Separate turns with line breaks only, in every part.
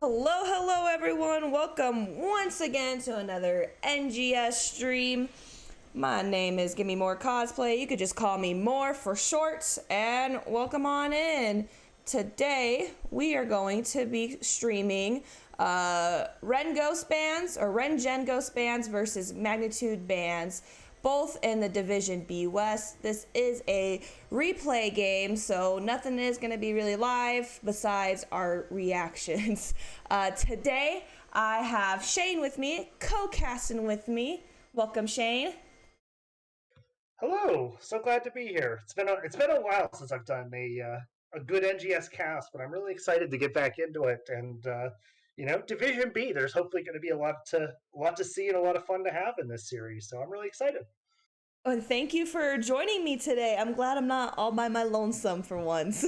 Hello everyone. Welcome once again to another NGS stream. My name is Gimmie-Moore Cosplay. You could just call me Moore for short, and welcome on in. Today we are going to be streaming ReGen Ghost Bands versus Magnitude Bands, both in the Division B West. This is a replay game, so nothing is going to be really live besides our reactions. Today I have Shane with me, co-casting with me. Welcome, Shane.
Hello, so glad to be here. It's been a while since I've done a good NGS cast, but I'm really excited to get back into it. And Division B, there's hopefully going to be a lot to see and a lot of fun to have in this series. So I'm really excited.
Oh, thank you for joining me today. I'm glad I'm not all by my lonesome for once.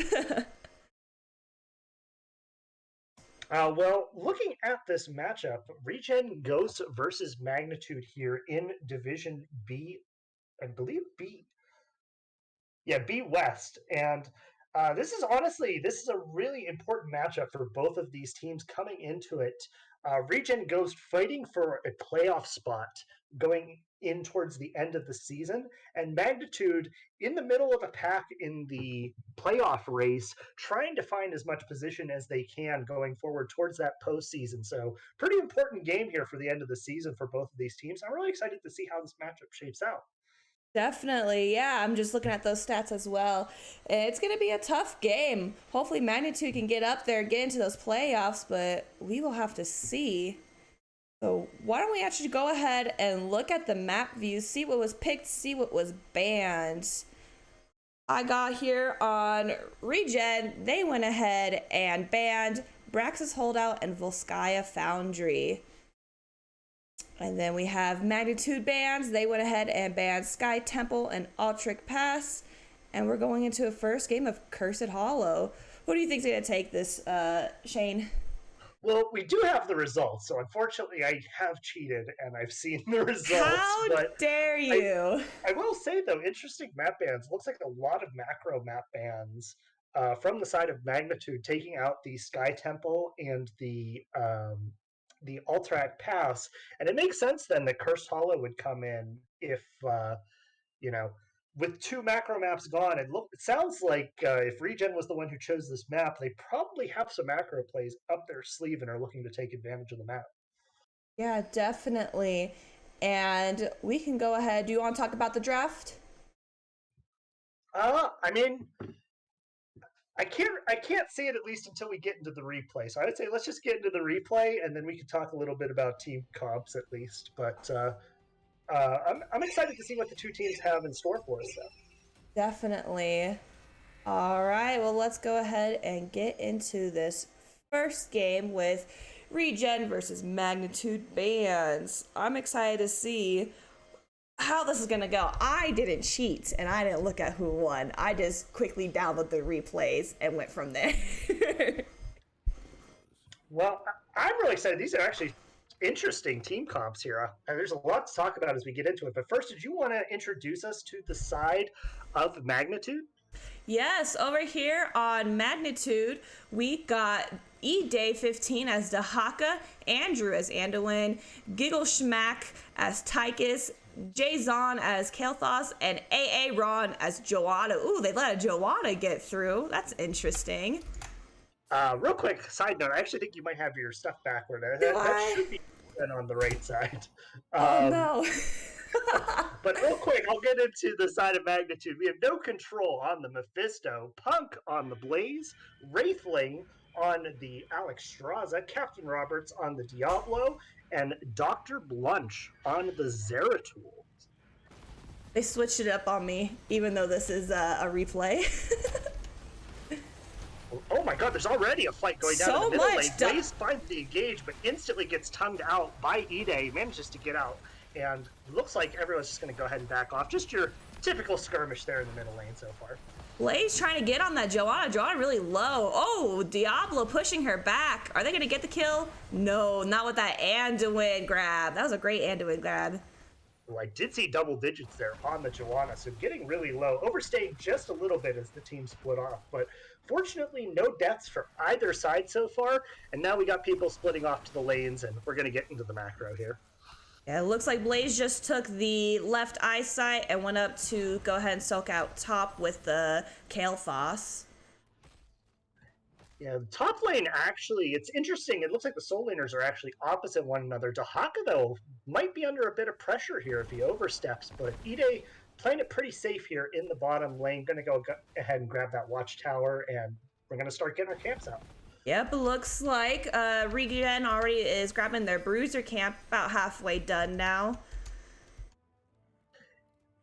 Well, looking at this matchup, ReGen Ghosts versus Magnitude here in Division B, I believe B. Yeah, B West, and this is a really important matchup for both of these teams coming into it. ReGen Ghost fighting for a playoff spot going in towards the end of the season, and Magnitude in the middle of the pack in the playoff race, trying to find as much position as they can going forward towards that postseason. So, pretty important game here for the end of the season for both of these teams. I'm really excited to see how this matchup shapes out.
Definitely, yeah. I'm just looking at those stats as well. It's going to be a tough game. Hopefully, Magnitude can get up there, get into those playoffs, but we will have to see. So, why don't we actually go ahead and look at the map view, see what was picked, see what was banned. I got here on ReGen, they went ahead and banned Braxis Holdout and Volskaya Foundry. And then we have Magnitude Bands. They went ahead and banned Sky Temple and Altric Pass. And we're going into a first game of Cursed Hollow. Who do you think is going to take this, Shane?
Well, we do have the results, so unfortunately I have cheated and I've seen the results.
How
but
dare you?
I will say, though, interesting map bans. Looks like a lot of macro map bans from the side of Magnitude, taking out the Sky Temple and the Alterac Pass. And it makes sense then that Cursed Hollow would come in if, you know, with two macro maps gone. It sounds like if ReGen was the one who chose this map, they probably have some macro plays up their sleeve and are looking to take advantage of the map.
Yeah, definitely. And we can go ahead. Do you want to talk about the draft?
I mean, I can't see it at least until we get into the replay. So I would say let's just get into the replay and then we can talk a little bit about team comps at least. But I'm excited to see what the two teams have in store for us, though.
Definitely. All right, well, let's go ahead and get into this first game with ReGen versus Magnitude Bands. I'm excited to see how this is gonna go. I didn't cheat and I didn't look at who won. I just quickly downloaded the replays and went from there.
Well, I'm really excited. These are actually interesting team comps here. And there's a lot to talk about as we get into it. But first, did you want to introduce us to the side of Magnitude?
Yes, over here on Magnitude, we got eDay15 as Dahaka, Andrew as Anduin, Giggleshmack as Tychus, Jazon as Kael'thas, and AA Ron as Joanna. Ooh, they let a Joanna get through. That's interesting.
Real quick side note, I actually think you might have your stuff backward. That should be on the right side.
Oh no.
But real quick, I'll get into the side of Magnitude. We have no control on the Mephisto, Punk on the Blaze, Wraithling on the Alexstrasza, Captain Roberts on the Diablo, and Dr. Blunch on the Zeratul.
They switched it up on me, even though this is a replay.
Oh my god, there's already a fight going down
So
in the middle
much
lane. Blaze finds the engage, but instantly gets tongued out by eDay, manages to get out, and looks like everyone's just going to go ahead and back off. Just your typical skirmish there in the middle lane so far.
Blaze trying to get on that Joanna. Joanna really low. Oh, Diablo pushing her back. Are they going to get the kill? No, not with that Anduin grab. That was a great Anduin grab.
Well, I did see double digits there on the Joanna, so getting really low, overstaying just a little bit as the team split off. But fortunately, no deaths for either side so far, and now we got people splitting off to the lanes, and we're going to get into the macro here.
Yeah, it looks like Blaze just took the left eyesight and went up to go ahead and soak out top with the Kale Foss.
Yeah, the top lane actually, it's interesting. It looks like the soul laners are actually opposite one another. Dahaka, though, might be under a bit of pressure here if he oversteps, but Ide playing it pretty safe here in the bottom lane. Going to go ahead and grab that watchtower, and we're going to start getting our camps out.
Yep, it looks like ReGen already is grabbing their bruiser camp, about halfway done now.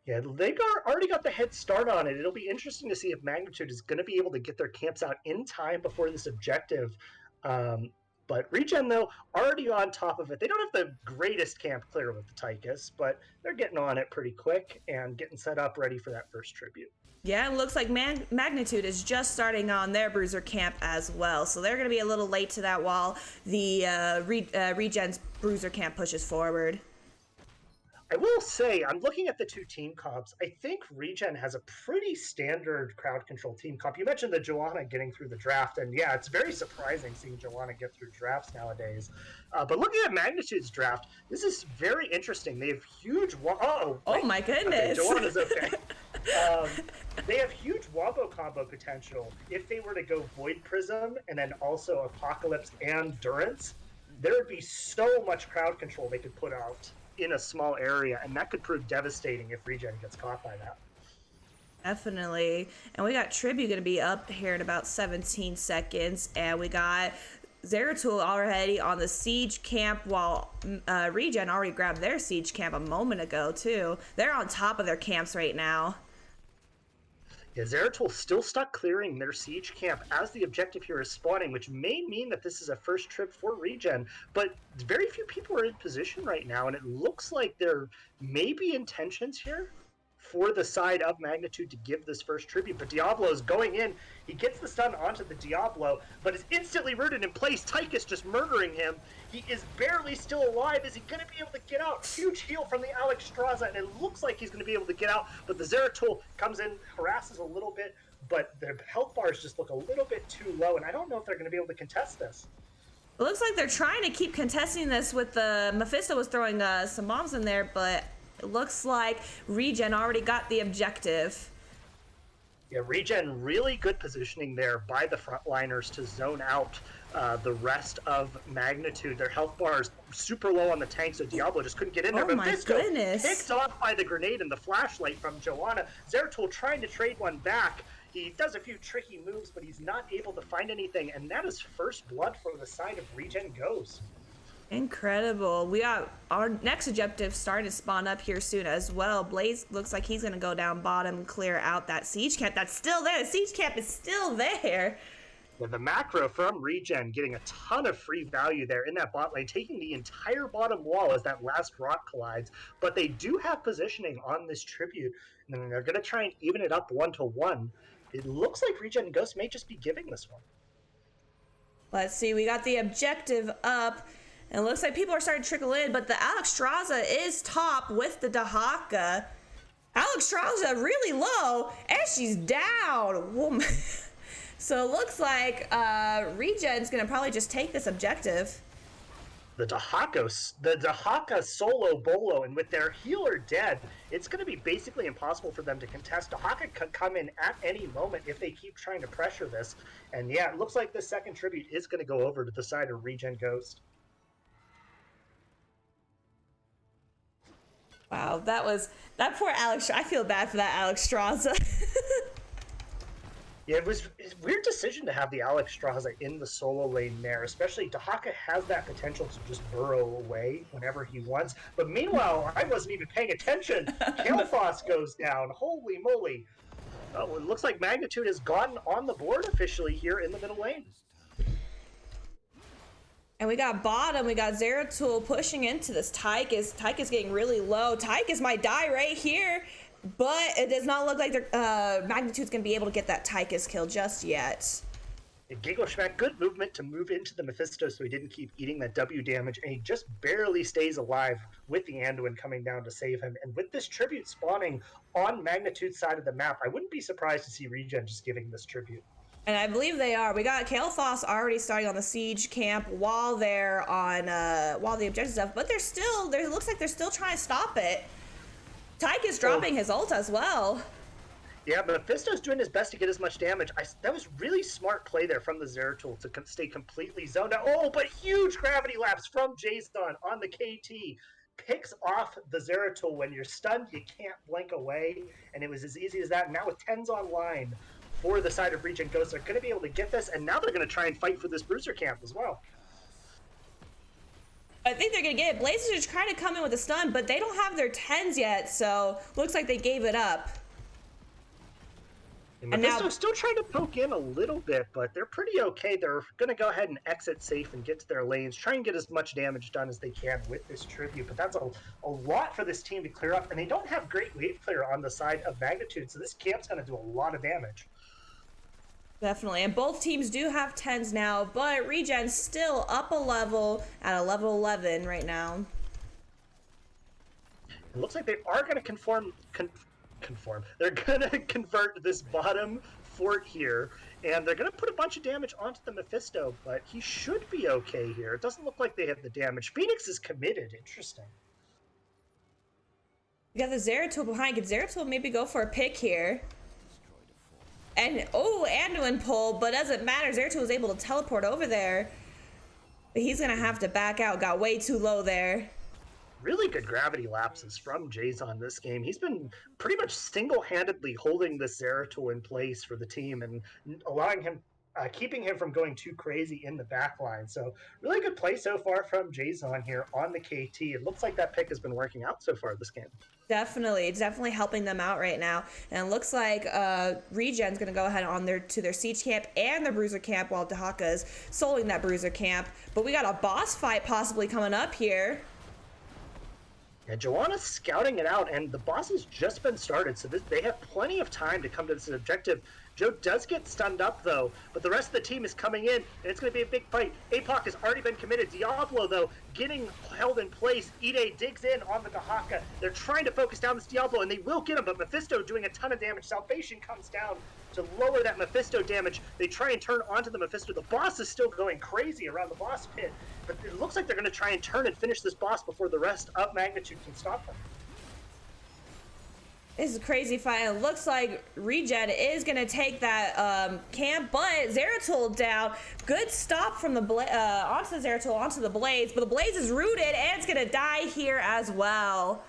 Yeah, they already got the head start on it. It'll be interesting to see if Magnitude is going to be able to get their camps out in time before this objective. But ReGen, though, already on top of it. They don't have the greatest camp clear with the Tychus, but they're getting on it pretty quick and getting set up ready for that first tribute.
Yeah, it looks like Magnitude is just starting on their bruiser camp as well. So they're going to be a little late to that while the ReGen's bruiser camp pushes forward.
I will say, I'm looking at the two team comps. I think ReGen has a pretty standard crowd control team comp. You mentioned the Joanna getting through the draft, and yeah, it's very surprising seeing Joanna get through drafts nowadays. But looking at Magnitude's draft, this is very interesting. They have huge... Oh
my goodness.
Okay, Joanna's okay. They have huge wombo combo potential. If they were to go Void Prism and then also Apocalypse and Durance, there would be so much crowd control they could put out in a small area, and that could prove devastating if ReGen gets caught by that.
Definitely. And we got Tribute going to be up here in about 17 seconds, and we got Zeratul already on the siege camp, while ReGen already grabbed their siege camp a moment ago too. They're on top of their camps right now.
Yeah, Zeratul still stuck clearing their siege camp as the objective here is spawning, which may mean that this is a first trip for ReGen, but very few people are in position right now, and it looks like there may be intentions here for the side of Magnitude to give this first tribute, but Diablo is going in. He gets the stun onto the Diablo, but is instantly rooted in place. Tychus just murdering him. He is barely still alive. Is he going to be able to get out? Huge heal from the Alexstrasza, and it looks like he's going to be able to get out, but the Zeratul comes in, harasses a little bit, but their health bars just look a little bit too low, and I don't know if they're going to be able to contest this.
It looks like they're trying to keep contesting this with the... Mephisto was throwing some bombs in there, but it looks like ReGen already got the objective.
Yeah, ReGen really good positioning there by the frontliners to zone out the rest of Magnitude. Their health bars super low on the tank, so Diablo just couldn't get in there.
Oh my goodness.
Picked off by the grenade and the flashlight from Joanna. Zeratul trying to trade one back. He does a few tricky moves, but he's not able to find anything, and that is first blood for the side of ReGen goes.
Incredible. We got our next objective starting to spawn up here soon as well. Blaze looks like he's going to go down bottom and clear out that siege camp that's still there. The siege camp is still there.
Yeah, the macro from ReGen getting a ton of free value there in that bot lane, taking the entire bottom wall as that last rock collides. But they do have positioning on this tribute, and they're going to try and even it up 1-to-1. It looks like ReGen Ghost may just be giving this one.
Let's see. We got the objective up. And it looks like people are starting to trickle in, but the Alexstrasza is top with the Dahaka. Alexstrasza really low, and she's down. So it looks like ReGen's going to probably just take this objective.
The Dahaka solo bolo, and with their healer dead, it's going to be basically impossible for them to contest. Dahaka could come in at any moment if they keep trying to pressure this. And yeah, it looks like the second tribute is going to go over to the side of ReGen Ghost.
Wow, that poor Alex. I feel bad for that Alexstrasza.
Yeah, it's a weird decision to have the Alexstrasza in the solo lane there, especially Dahaka has that potential to just burrow away whenever he wants. But meanwhile, I wasn't even paying attention. Kalphos goes down. Holy moly. Oh, it looks like Magnitude has gotten on the board officially here in the middle lane.
And we got bottom, we got Zeratul pushing into this Tychus. Tychus getting really low. Tychus might die right here, but it does not look like Magnitude's going to be able to get that Tychus kill just yet.
Giggle Schmack, good movement to move into the Mephisto so he didn't keep eating that W damage, and he just barely stays alive with the Anduin coming down to save him. And with this tribute spawning on Magnitude's side of the map, I wouldn't be surprised to see ReGen just giving this tribute.
And I believe they are. We got Kael'thas already starting on the siege camp while they're on while the objective stuff, but it looks like they're still trying to stop it. Tyke is dropping his ult as well.
Yeah, but Mephisto's doing his best to get as much damage. That was really smart play there from the Zeratul to stay completely zoned out. Oh, but huge gravity lapse from Jason on the KT. Picks off the Zeratul. When you're stunned, you can't blink away. And it was as easy as that. And now with 10s online for the side of ReGen Ghosts, they're going to be able to get this. And now they're going to try and fight for this Bruiser camp as well.
I think they're going to get it. Blazers are trying to come in with a stun, but they don't have their 10s yet. So looks like they gave it up.
And Mephisto's still trying to poke in a little bit, but they're pretty okay. They're going to go ahead and exit safe and get to their lanes, try and get as much damage done as they can with this tribute. But that's a lot for this team to clear up, and they don't have great wave clear on the side of Magnitude, so this camp's going to do a lot of damage.
Definitely, and both teams do have 10s now, but ReGen's still up a level at a level 11 right now.
It looks like they are going to conform. They're gonna convert this bottom fort here, and they're gonna put a bunch of damage onto the Mephisto, but he should be okay here. It doesn't look like they have the damage. Phoenix is committed. Interesting.
You got the Zeratul behind. Could Zeratul maybe go for a pick here? And Anduin pull, but doesn't matter. Zeratul was able to teleport over there, but he's gonna have to back out. Got way too low there.
Really good gravity lapses from Jason this game. He's been pretty much single-handedly holding this Zeratul in place for the team and allowing him, keeping him from going too crazy in the back line. So really good play so far from Jason here on the KT. It looks like that pick has been working out so far this game.
Definitely, it's definitely helping them out right now. And it looks like ReGen's gonna go ahead on to their siege camp and their bruiser camp while Dahaka's soloing that bruiser camp. But we got a boss fight possibly coming up here.
And Joanna's scouting it out, and the boss has just been started, so they have plenty of time to come to this objective. Joe does get stunned up, though, but the rest of the team is coming in, and it's going to be a big fight. APOC has already been committed. Diablo, though, getting held in place. Ide digs in on the Dahaka. They're trying to focus down this Diablo, and they will get him, but Mephisto doing a ton of damage. Salvation comes down to lower that Mephisto damage. They try and turn onto the Mephisto. The boss is still going crazy around the boss pit, but it looks like they're going to try and turn and finish this boss before the rest of Magnitude can stop them.
This is a crazy fight. It looks like ReGen is going to take that camp, but Zeratul down. Good stop from the onto the Zeratul, onto the Blaze, but the Blaze is rooted and it's going to die here as well.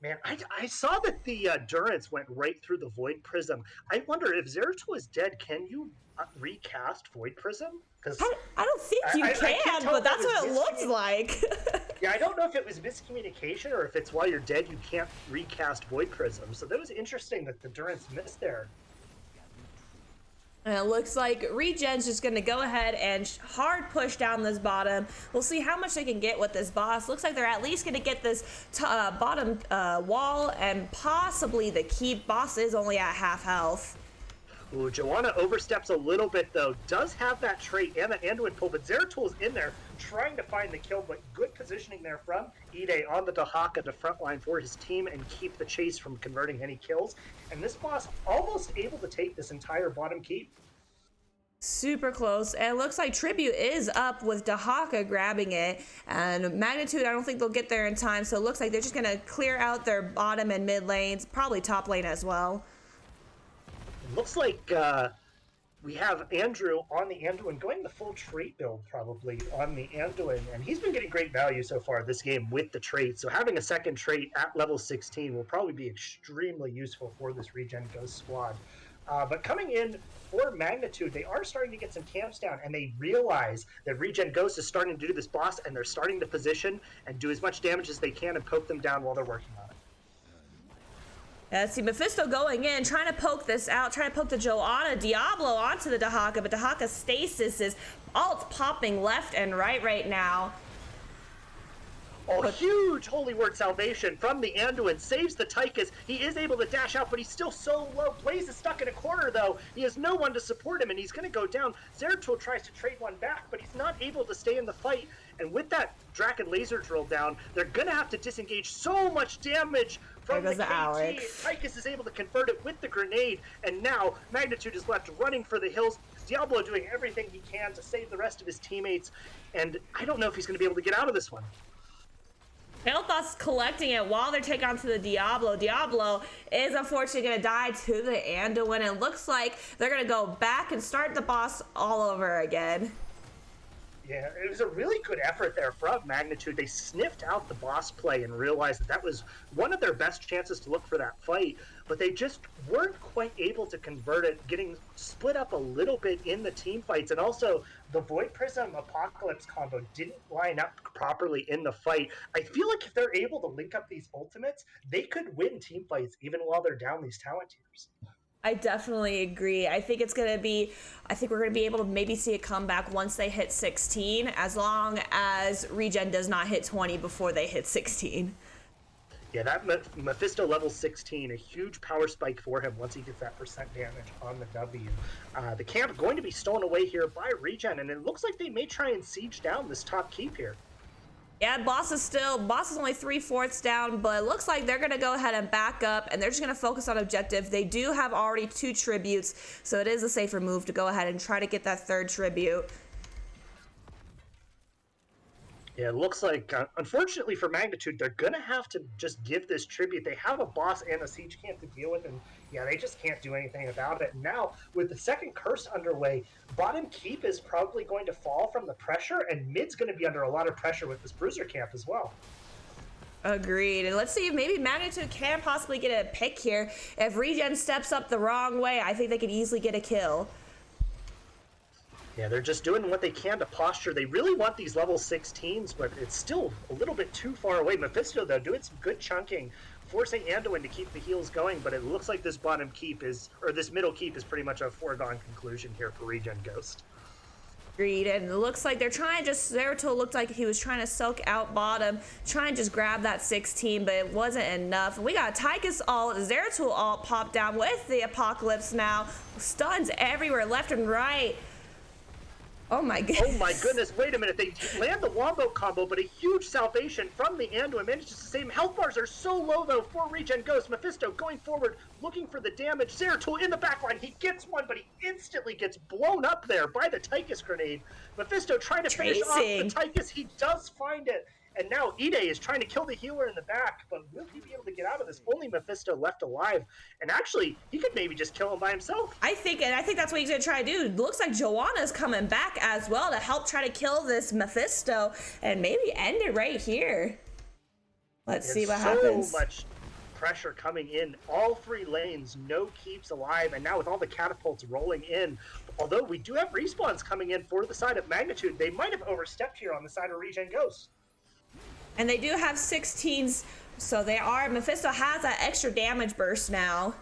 Man, I saw that the Durance went right through the Void Prism. I wonder if Zeratul is dead, can you recast Void Prism?
Because I don't think you can, but that's what it looks like.
Yeah, I don't know if it was miscommunication or if it's while you're dead you can't recast Void Prism. So that was interesting that the Durance missed there.
And it looks like ReGen's just going to go ahead and hard push down this bottom. We'll see how much they can get with this boss. Looks like they're at least going to get this bottom wall and possibly the keep. Boss is only at half health.
Ooh, Joanna oversteps a little bit, though. Does have that trait and the Anduin pull, but Zeratul is in there trying to find the kill, but good positioning there from Ide on the Dahaka to frontline for his team and keep the chase from converting any kills. And this boss almost able to take this entire bottom keep.
Super close. And it looks like Tribute is up with Dahaka grabbing it. And Magnitude, I don't think they'll get there in time, so it looks like they're just going to clear out their bottom and mid lanes, probably top lane as well.
Looks like we have Andrew on the Anduin going the full trait build probably on the Anduin, and he's been getting great value so far this game with the trait. So having a second trait at level 16 will probably be extremely useful for this ReGen Ghost squad. But coming in for Magnitude, they are starting to get some camps down, and they realize that ReGen Ghost is starting to do this boss, and they're starting to position and do as much damage as they can and poke them down while they're working on it.
Let's see, Mephisto going in, trying to poke this out, trying to poke the Joanna Diablo onto the Dahaka, but Dahaka's stasis is alt popping left and right now.
Oh, Oh, huge Holy Word salvation from the Anduin. Saves the Tychus. He is able to dash out, but he's still so low. Blaze is stuck in a corner, though. He has no one to support him, and he's going to go down. Zeratul tries to trade one back, but he's not able to stay in the fight. And with that Draken laser drill down, they're going to have to disengage. So much damage from the KT. Tychus is able to convert it with the grenade, and now Magnitude is left running for the hills. Diablo doing everything he can to save the rest of his teammates, and I don't know if he's going to be able to get out of this one.
Kael'thas's collecting it while they're taking on to the Diablo. Diablo is unfortunately going to die to the Anduin. It looks like they're going to go back and start the boss all over again.
Yeah, it was a really good effort there from Magnitude. They sniffed out the boss play and realized that that was one of their best chances to look for that fight, but they just weren't quite able to convert it, getting split up a little bit in the team fights. And also, the Void Prism Apocalypse combo didn't line up properly in the fight. I feel like if they're able to link up these ultimates, they could win team fights even while they're down these talent tiers.
I definitely agree. I think we're going to be able to maybe see a comeback once they hit 16, as long as Regen does not hit 20 before they hit 16.
Yeah, that Mephisto level 16, a huge power spike for him once he gets that % damage on the W. The camp going to be stolen away here by Regen, and it looks like they may try and siege down this top keep here.
Yeah, boss is only 3/4 down, but it looks like they're going to go ahead and back up, and they're just going to focus on objective. They do have already 2 tributes, so it is a safer move to go ahead and try to get that 3rd tribute.
Yeah, it looks like, unfortunately for Magnitude, they're going to have to just give this tribute. They have a boss and a siege camp to deal with, and yeah, they just can't do anything about it. And now, with the second curse underway, bottom keep is probably going to fall from the pressure, and mid's going to be under a lot of pressure with this bruiser camp as well.
Agreed. And let's see if maybe Magnitude can possibly get a pick here. If Regen steps up the wrong way, I think they could easily get a kill.
Yeah, they're just doing what they can to posture. They really want these level 16s, but it's still a little bit too far away. Mephisto, though, doing some good chunking, forcing Anduin to keep the heals going, but it looks like this this middle keep is pretty much a foregone conclusion here for Regen Ghost.
Agreed. And it looks like they're trying Zeratul looked like he was trying to soak out bottom, trying to just grab that 16, but it wasn't enough. We got Tychus ult, Zeratul ult popped down with the Apocalypse now. Stuns everywhere, left and right. Oh my goodness.
Oh my goodness, wait a minute. They land the Wombo combo, but a huge salvation from the Anduin manages to save him. Health bars are so low, though, for Regen Ghost. Mephisto going forward, looking for the damage. Zeratul in the backline. He gets one, but he instantly gets blown up there by the Tychus grenade. Mephisto trying to finish off the Tychus. He does find it. And now Ide is trying to kill the healer in the back, but will he be able to get out of this? Only Mephisto left alive. And actually, he could maybe just kill him by himself.
I think that's what he's gonna try to do. Looks like Joanna's coming back as well to help try to kill this Mephisto and maybe end it right here. Let's see what happens.
So much pressure coming in. All 3 lanes, no keeps alive, and now with all the catapults rolling in, although we do have respawns coming in for the side of Magnitude, they might have overstepped here on the side of Regen Ghost.
And they do have 16s, so Mephisto has that extra damage burst now.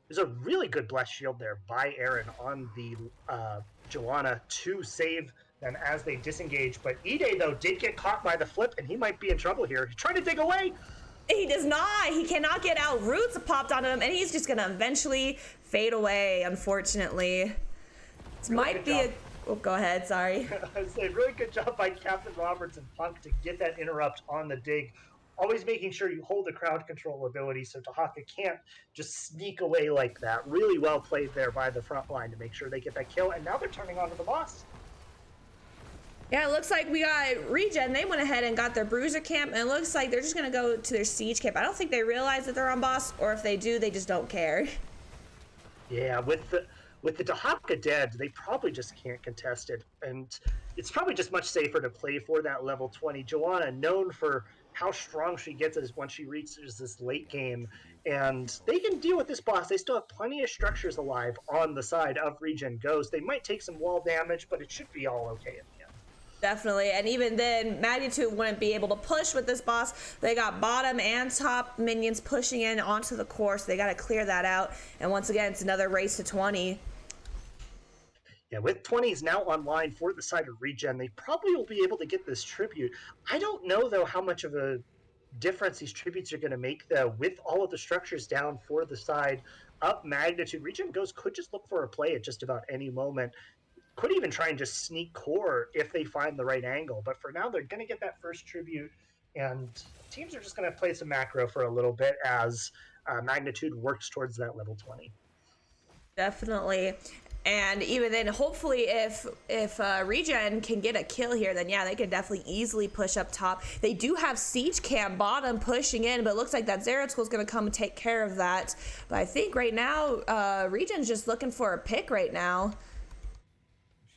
There's a really good blessed shield there by Aaron on the Joanna to save them as they disengage. But Ide, though, did get caught by the flip, and he might be in trouble here. He's trying to dig away.
He does not. He cannot get out. Roots popped onto him, and he's just going to eventually fade away, unfortunately. This might be a... Oh, go ahead, sorry.
I was saying, really good job by Captain Roberts and Punk to get that interrupt on the dig. Always making sure you hold the crowd control ability so Tahaka can't just sneak away like that. Really well played there by the front line to make sure they get that kill, and now they're turning on to the boss.
Yeah, it looks like we got Regen. They went ahead and got their bruiser camp, and it looks like they're just going to go to their siege camp. I don't think they realize that they're on boss, or if they do, they just don't care.
Yeah, with the Dahaka dead, they probably just can't contest it, and it's probably just much safer to play for that level 20. Joanna, known for how strong she gets as once she reaches this late game, and they can deal with this boss. They still have plenty of structures alive on the side of Regen Ghost. They might take some wall damage, but it should be all okay in the end.
Definitely, and even then, Magnitude wouldn't be able to push with this boss. They got bottom and top minions pushing in onto the core, so they got to clear that out. And once again, it's another race to 20.
Yeah, with 20s now online for the side of Regen, they probably will be able to get this tribute. I don't know, though, how much of a difference these tributes are going to make, though, with all of the structures down for the side up magnitude. Regen Ghost could just look for a play at just about any moment. Could even try and just sneak core if they find the right angle. But for now, they're going to get that first tribute, and teams are just going to play some macro for a little bit as magnitude works towards that level 20.
Definitely. And even then, hopefully, if Regen can get a kill here, then yeah, they could definitely easily push up top. They do have Siege Cam bottom pushing in, but it looks like that Zeratul is going to come and take care of that. But I think right now, Regen's just looking for a pick right now.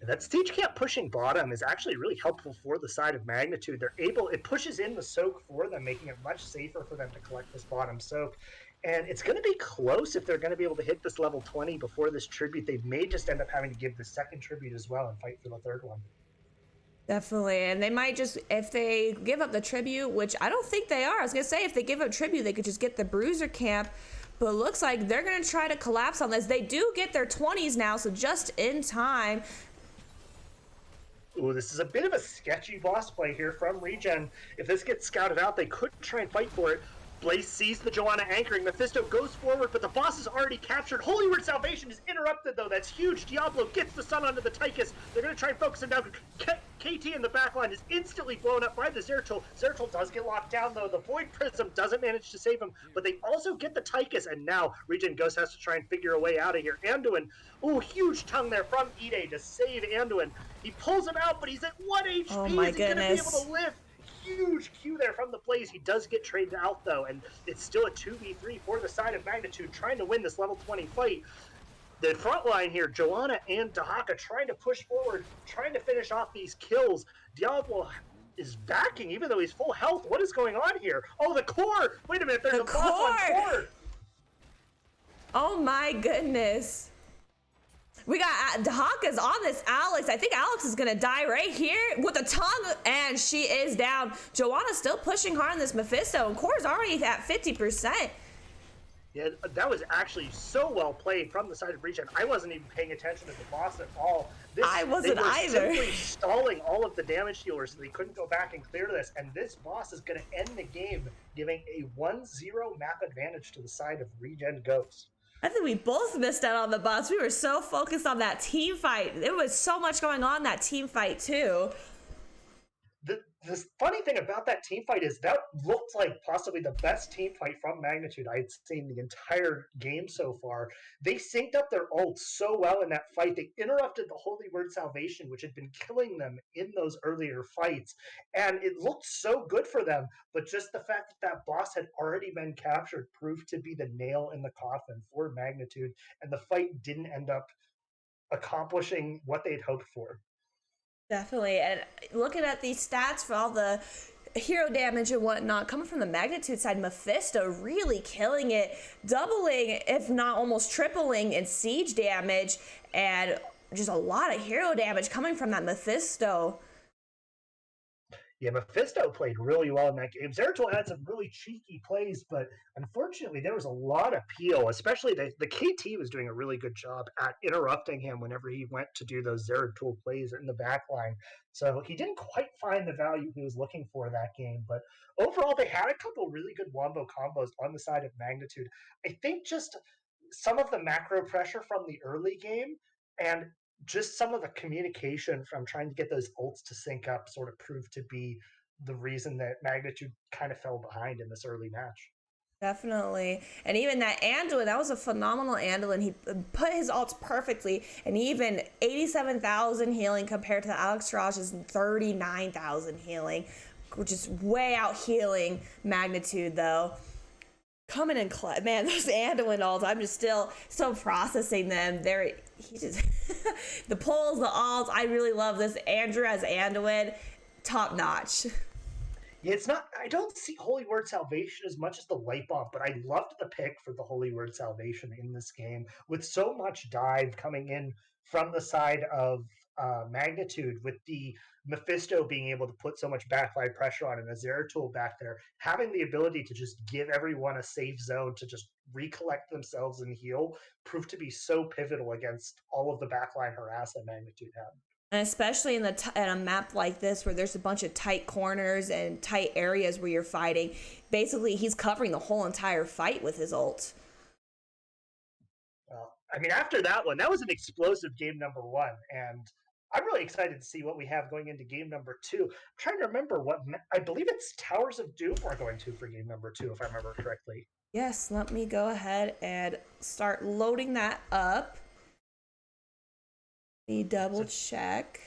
That stage camp pushing bottom is actually really helpful for the side of magnitude. It pushes in the soak for them, making it much safer for them to collect this bottom soak. And it's going to be close if they're going to be able to hit this level 20 before this tribute. They may just end up having to give the second tribute as well and fight for the third one.
Definitely. And they might just, if they give up the tribute, which I don't think they are, I was going to say if they give up tribute, they could just get the bruiser camp. But it looks like they're going to try to collapse on this. They do get their 20s now, so just in time.
Ooh, this is a bit of a sketchy boss play here from Regen. If this gets scouted out, they could try and fight for it. Blaze sees the Joanna anchoring. Mephisto goes forward, but the boss is already captured. Holy Word Salvation is interrupted, though. That's huge. Diablo gets the sun onto the Tychus. They're going to try and focus him down. KT in the backline is instantly blown up by the Zeratul. Zeratul does get locked down, though. The Void Prism doesn't manage to save him, but they also get the Tychus, and now Regen Ghost has to try and figure a way out of here. Anduin, ooh, huge tongue there from Ide to save Anduin. He pulls him out, but he's at 1 HP.
Oh my
is he going to be able
goodness.
to live? Huge Q there from the Blaze. He does get traded out, though, and it's still a 2v3 for the side of Magnitude, trying to win this level 20 fight. The front line here, Joanna and Dahaka trying to push forward, trying to finish off these kills. Diablo is backing, even though he's full health. What is going on here? Oh, the core! Wait a minute, there's a boss on core!
Oh my goodness. We got Dahaka's on this Alex. I think Alex is going to die right here with a tongue, and she is down. Joanna's still pushing hard on this Mephisto, and Core's already at 50%.
Yeah, that was actually so well played from the side of Regen. I wasn't even paying attention to the boss at all.
I wasn't
they were
either.
Simply stalling all of the damage dealers so they couldn't go back and clear this. And this boss is going to end the game, giving a 1-0 map advantage to the side of Regen Ghost.
I think we both missed out on the boss. We were so focused on that team fight. There was so much going on in that team fight, too.
The funny thing about that team fight is that looked like possibly the best team fight from Magnitude I had seen the entire game so far. They synced up their ults so well in that fight. They interrupted the Holy Word Salvation, which had been killing them in those earlier fights. And it looked so good for them. But just the fact that that boss had already been captured proved to be the nail in the coffin for Magnitude. And the fight didn't end up accomplishing what they'd hoped for.
Definitely. And looking at these stats for all the hero damage and whatnot coming from the Magnitude side, Mephisto really killing it, doubling if not almost tripling in siege damage, and just a lot of hero damage coming from that Mephisto.
Yeah, Mephisto played really well in that game. Zeratul had some really cheeky plays, but unfortunately, there was a lot of peel, especially the KT was doing a really good job at interrupting him whenever he went to do those Zeratul plays in the back line. So he didn't quite find the value he was looking for that game. But overall, they had a couple really good wombo combos on the side of Magnitude. I think just some of the macro pressure from the early game and just some of the communication from trying to get those ults to sync up sort of proved to be the reason that Magnitude kind of fell behind in this early match.
Definitely. And even that Anduin, that was a phenomenal Anduin. He put his ults perfectly, and even 87,000 healing compared to Alex Raj's 39,000 healing, which is way out healing Magnitude, though. Coming in, man, those Anduin ults, I'm just still processing them. He just, the pulls, the alts, I really love this. Andrew as Anduin, top notch.
Yeah, it's not. I don't see Holy Word Salvation as much as the Light Bomb, but I loved the pick for the Holy Word Salvation in this game with so much dive coming in from the side of Magnitude with the Mephisto being able to put so much backline pressure on and a Zeratul back there, having the ability to just give everyone a safe zone to just recollect themselves and heal proved to be so pivotal against all of the backline harass that Magnitude had.
And especially in in a map like this where there's a bunch of tight corners and tight areas where you're fighting, basically he's covering the whole entire fight with his ult.
Well, I mean, after that one, that was an explosive game number one, and I'm really excited to see what we have going into game number two. I'm trying to remember what I believe it's Towers of Doom we're going to for game number two, if I remember correctly.
Yes, let me go ahead and start loading that up. Me double check.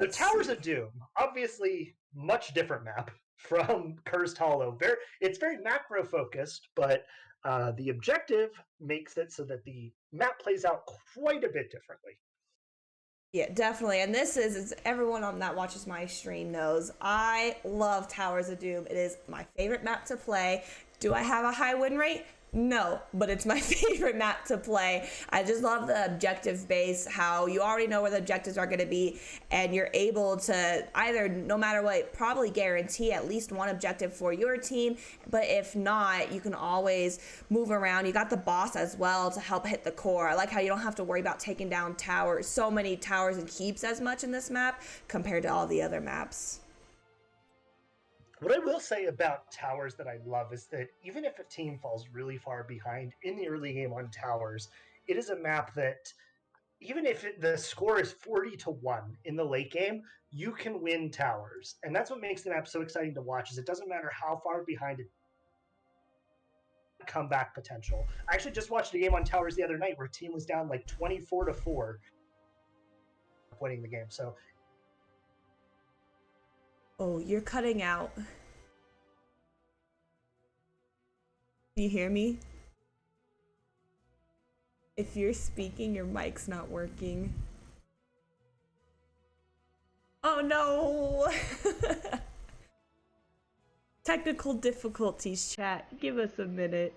The Towers of Doom, obviously much different map from Cursed Hollow. It's very macro focused, but the objective makes it so that the map plays out quite a bit differently.
Yeah, definitely. And this is everyone on that watches my stream knows I love Towers of Doom. It is my favorite map to play. Do I have a high win rate? No, but it's my favorite map to play. I just love the objective base, how you already know where the objectives are going to be, and you're able to either, no matter what, probably guarantee at least one objective for your team. But if not, you can always move around. You got the boss as well to help hit the core. I like how you don't have to worry about taking down towers, so many towers and keeps as much in this map compared to all the other maps.
What I will say about towers that I love is that even if a team falls really far behind in the early game on towers, it is a map that even if the score is 40-1 in the late game, you can win towers. And that's what makes the map so exciting to watch is it doesn't matter how far behind it comeback potential. I actually just watched a game on towers the other night where a team was down like 24-4 winning the game. So
oh, you're cutting out. Can you hear me? If you're speaking, your mic's not working. Oh no! Technical difficulties, chat. Give us a minute.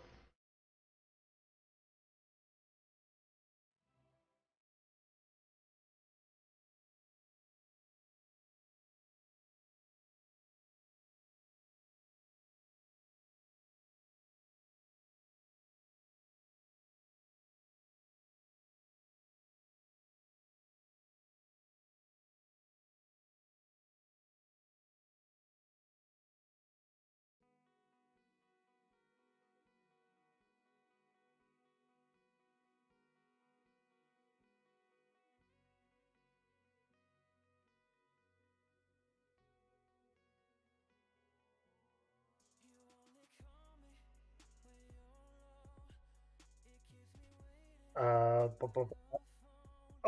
oh,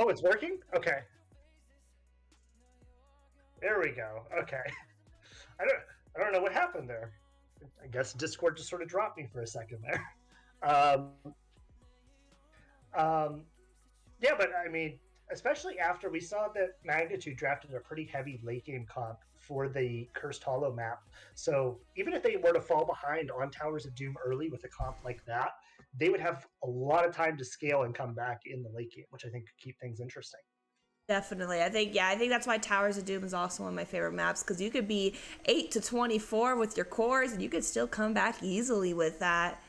it's working? Okay. There we go. Okay. I don't know what happened there. I guess Discord just sort of dropped me for a second there. Yeah, but I mean, especially after we saw that Magnitude drafted a pretty heavy late game comp for the Cursed Hollow map. So even if they were to fall behind on Towers of Doom early with a comp like that, they would have a lot of time to scale and come back in the late game, which I think could keep things interesting.
Definitely. I think that's why Towers of Doom is also one of my favorite maps, because you could be 8-24 with your cores and you could still come back easily with that.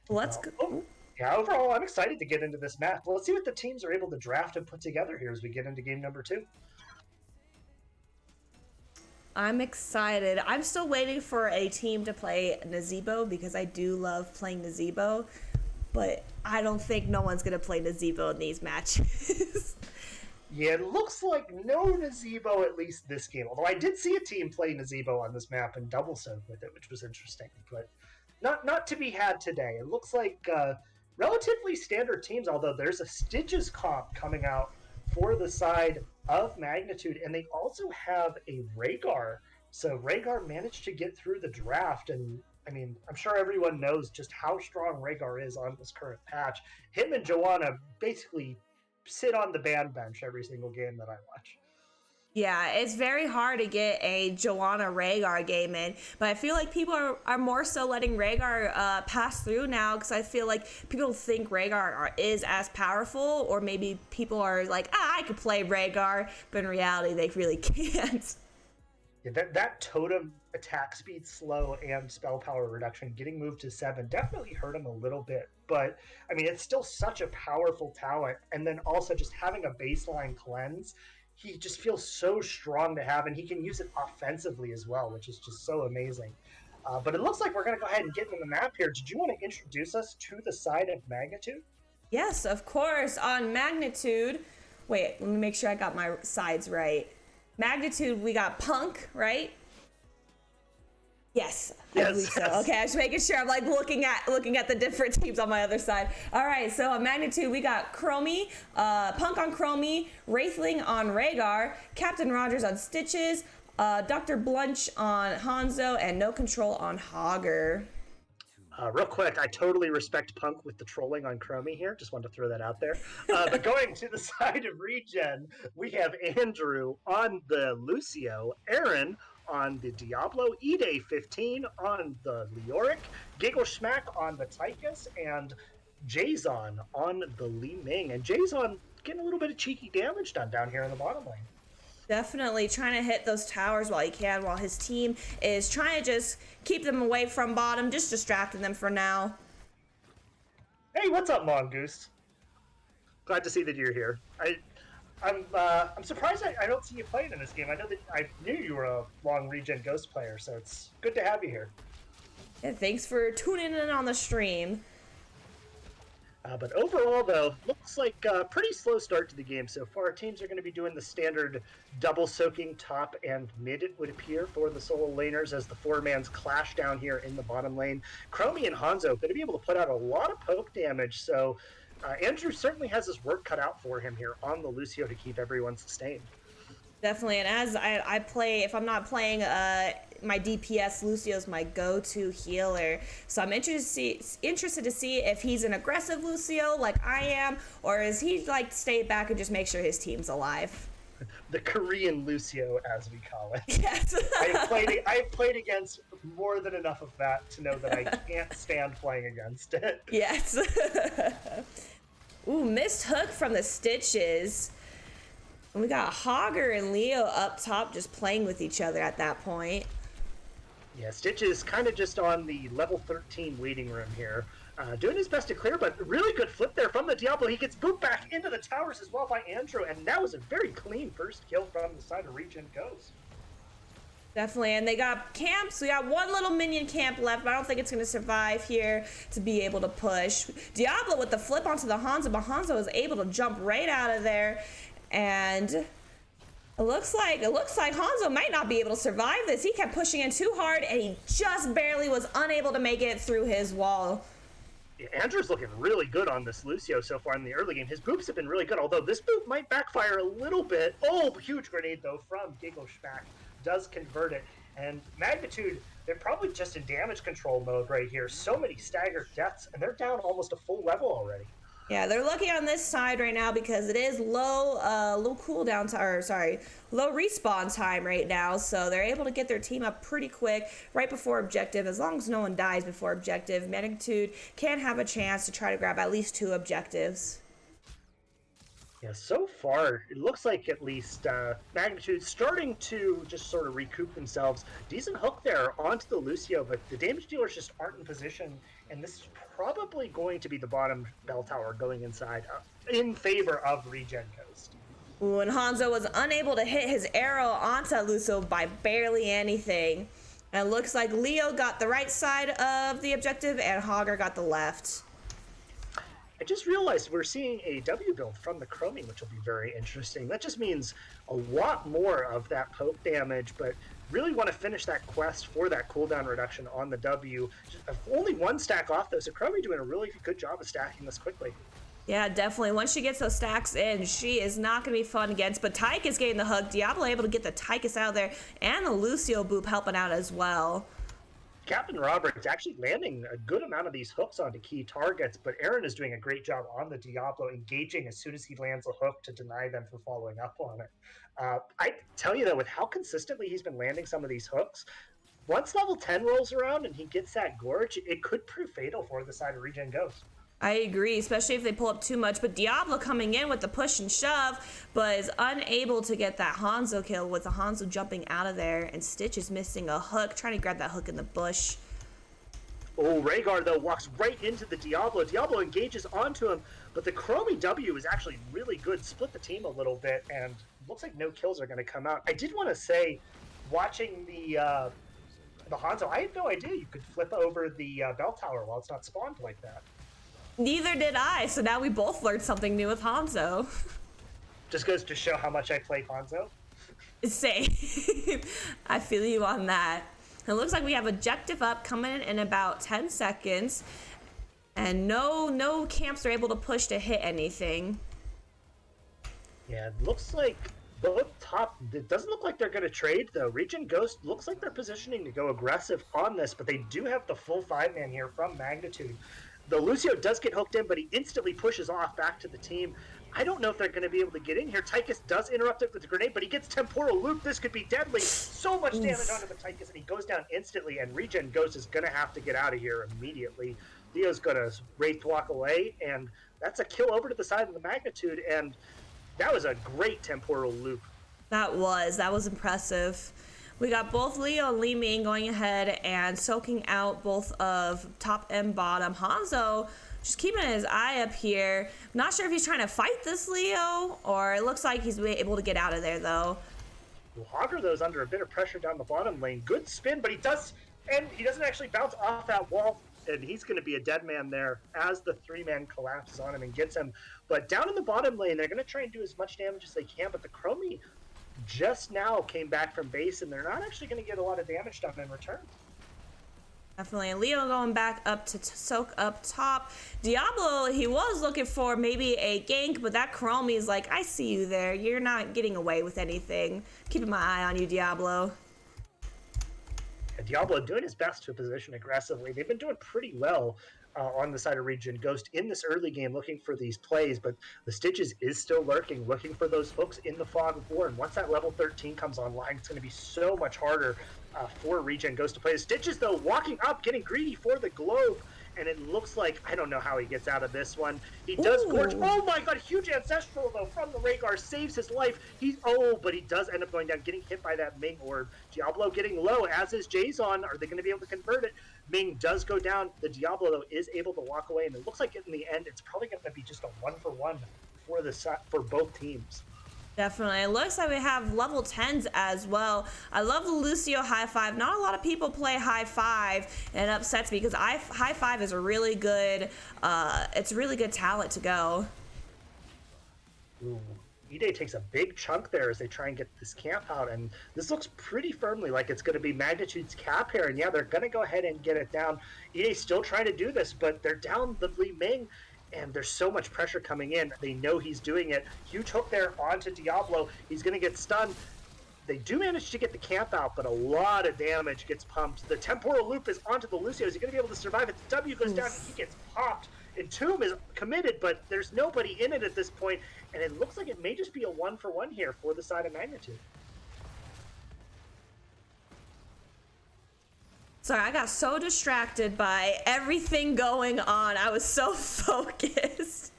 Let's go.
Oh, yeah, overall, I'm excited to get into this map. Let's see what the teams are able to draft and put together here as we get into game number two.
I'm excited. I'm still waiting for a team to play Nazebo because I do love playing Nazebo, but I don't think no one's going to play Nazebo in these matches.
Yeah, it looks like no Nazebo at least this game. Although I did see a team play Nazebo on this map and double soak with it, which was interesting. But not to be had today. It looks like relatively standard teams, although there's a Stitches comp coming out for the side of Magnitude, and they also have a Rhaegar. So Rhaegar managed to get through the draft, and I mean, I'm sure everyone knows just how strong Rhaegar is on this current patch. Him and Joanna basically sit on the ban bench every single game that I watch.
Yeah, it's very hard to get a Joanna Rhaegar game in, but I feel like people are more so letting Rhaegar pass through now because I feel like people think is as powerful, or maybe people are like, I could play Rhaegar, but in reality, they really can't.
Yeah, that totem attack speed slow and spell power reduction getting moved to 7 definitely hurt him a little bit, but I mean it's still such a powerful talent, and then also just having a baseline cleanse, he just feels so strong to have, and he can use it offensively as well, which is just so amazing. But it looks like we're going to go ahead and get into the map here. Did you want to introduce us to the side of Magnitude?
Yes, of course. On Magnitude, wait, let me make sure I got my sides right. Magnitude, we got Punk, right? Yes, I believe so.
Yes.
Okay, I was making sure. I'm like looking at the different teams on my other side. All right, so on Magnitude, we got Chromie, Punk on Chromie, Wraithling on Rhaegar, Captain Rogers on Stitches, Dr. Blunch on Hanzo, and No Control on Hogger.
Real quick, I totally respect Punk with the trolling on Chromie here. Just wanted to throw that out there. But going to the side of Regen, we have Andrew on the Lucio, Aaron on the Diablo, Ide 15 on the Leoric, Giggle Schmack on the Tychus, and Jason on the Li Ming. And Jason getting a little bit of cheeky damage done down here in the bottom lane.
Definitely trying to hit those towers while he can, while his team is trying to just keep them away from bottom, just distracting them for now.
Hey, what's up, Mongoose? Glad to see that you're here. I'm surprised I don't see you playing in this game. I know that I knew you were a long Regen Ghost player, so it's good to have you here.
Yeah, thanks for tuning in on the stream.
But overall, though, looks like a pretty slow start to the game so far. Teams are going to be doing the standard double soaking top and mid, it would appear, for the solo laners as the four-mans clash down here in the bottom lane. Chromie and Hanzo going to be able to put out a lot of poke damage, so Andrew certainly has his work cut out for him here on the Lucio to keep everyone sustained.
Definitely, and as I play, if I'm not playing my DPS, Lucio's my go-to healer. So I'm interested to see if he's an aggressive Lucio like I am, or is he like stay back and just make sure his team's alive?
The Korean Lucio, as we call it.
Yes.
I've played against more than enough of that to know that I can't stand playing against it.
Yes. Ooh, missed hook from the Stitches. And we got Hogger and Leo up top just playing with each other at that point.
Yeah, Stitch is kind of just on the level 13 waiting room here. Doing his best to clear, but really good flip there from the Diablo. He gets booped back into the towers as well by Andrew, and that was a very clean first kill from the side of Regen Ghost.
Definitely, and they got camps. We got one little minion camp left, but I don't think it's going to survive here to be able to push. Diablo with the flip onto the Hanzo, but Hanzo was able to jump right out of there. And it looks like Hanzo might not be able to survive this. He kept pushing in too hard, and he just barely was unable to make it through his wall.
Yeah, Andrew's looking really good on this Lucio so far in the early game. His boops have been really good, although this boop might backfire a little bit. Oh, huge grenade, though, from Giggle Schmack. Does convert it. And Magnitude, they're probably just in damage control mode right here. So many staggered deaths, and they're down almost a full level already.
Yeah, they're lucky on this side right now because it is low cooldown time, or sorry, low respawn time right now. So they're able to get their team up pretty quick right before objective. As long as no one dies before objective, Magnitude can have a chance to try to grab at least 2 objectives.
Yeah, so far, it looks like at least Magnitude's starting to just sort of recoup themselves. Decent hook there onto the Lucio, but the damage dealers just aren't in position, and this is probably going to be the bottom bell tower going inside in favor of Regen Coast.
Ooh, and Hanzo was unable to hit his arrow onto Lucio by barely anything. And it looks like Leo got the right side of the objective, and Hogger got the left.
I just realized we're seeing a W build from the Chromie, which will be very interesting. That just means a lot more of that poke damage, but really want to finish that quest for that cooldown reduction on the W. Only 1 stack off, though, so Chromie doing a really good job of stacking this quickly.
Yeah, definitely. Once she gets those stacks in, she is not going to be fun against. But Tychus getting the hook. Diablo able to get the Tychus out of there, and the Lucio boop helping out as well.
Captain Roberts actually landing a good amount of these hooks onto key targets, but Aaron is doing a great job on the Diablo, engaging as soon as he lands a hook to deny them from following up on it. I tell you, though, with how consistently he's been landing some of these hooks, once level 10 rolls around and he gets that Gorge, it could prove fatal for the side of Regen Ghost.
I agree, especially if they pull up too much. But Diablo coming in with the push and shove, but is unable to get that Hanzo kill with the Hanzo jumping out of there, and Stitch is missing a hook, trying to grab that hook in the bush.
Oh, Rhaegar, though, walks right into the Diablo. Diablo engages onto him, but the Chromie W is actually really good. Split the team a little bit, and looks like no kills are going to come out. I did want to say, watching the Hanzo, I had no idea you could flip over the bell tower while it's not spawned like that.
Neither did I, so now we both learned something new with Hanzo.
Just goes to show how much I play Hanzo.
Same. I feel you on that. It looks like we have objective up coming in about 10 seconds. And no camps are able to push to hit anything.
Yeah, it looks like both top... It doesn't look like they're going to trade, though. Regen Ghost looks like they're positioning to go aggressive on this, but they do have the full 5-man here from Magnitude. The Lucio does get hooked in, but he instantly pushes off back to the team. I don't know if they're going to be able to get in here. Tychus does interrupt it with a grenade, but he gets Temporal Loop. This could be deadly. So much damage onto the Tychus, and he goes down instantly, and Regen Ghost is going to have to get out of here immediately. Leo's going to Wraith walk away, and that's a kill over to the side of the Magnitude, and that was a great Temporal Loop.
That was impressive. We got both Leo and Li Ming going ahead and soaking out both of top and bottom. Hanzo just keeping his eye up here. Not sure if he's trying to fight this Leo, or it looks like he's able to get out of there, though.
Well, Hogger, though, is under a bit of pressure down the bottom lane. Good spin, but he doesn't actually bounce off that wall, and he's going to be a dead man there as the 3-man collapses on him and gets him. But down in the bottom lane, they're going to try and do as much damage as they can, but the Chromie just now came back from base, and they're not actually going to get a lot of damage done in return.
Definitely. Leo going back up to soak up top. Diablo, he was looking for maybe a gank, but that Chromie is like, I see you there. You're not getting away with anything. Keeping my eye on you, Diablo.
Yeah, Diablo doing his best to position aggressively. They've been doing pretty well on the side of Regen Ghost in this early game, looking for these plays, but the Stitches is still lurking, looking for those hooks in the Fog of War, and once that level 13 comes online, it's going to be so much harder for Regen Ghost to play. The Stitches, though, walking up, getting greedy for the globe, and it looks like, I don't know how he gets out of this one. He does Gorge. Oh my god, huge Ancestral, though, from the Rhaegar, saves his life. But he does end up going down, getting hit by that Ming Orb. Diablo getting low, as is Jason. Are they going to be able to convert it? Ming does go down. The Diablo, though, is able to walk away, and it looks like in the end, it's probably going to be just a 1-for-1 for both teams.
Definitely. It looks like we have level 10s as well. I love the Lucio high five. Not a lot of people play high five, and it upsets me because high five is a really good, it's a really good talent to go.
Ooh. Ide takes a big chunk there as they try and get this camp out, and this looks pretty firmly like it's going to be Magnitude's cap here, and yeah, they're going to go ahead and get it down. Ide's still trying to do this, but they're down the Li Ming, and there's so much pressure coming in. They know he's doing it. Huge hook there onto Diablo. He's going to get stunned. They do manage to get the camp out, but a lot of damage gets pumped. The Temporal Loop is onto the Lucio. Is he going to be able to survive it? The W goes down, and he gets popped. Entomb is committed, but there's nobody in it at this point, and it looks like it may just be a 1-for-1 here for the side of Magnitude.
Sorry, I got so distracted by everything going on. I was so focused.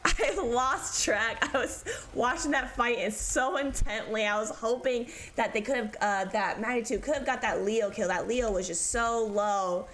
I lost track. I was watching that fight and so intently. I was hoping that they could have, that Magnitude could have got that Leo kill. That Leo was just so low.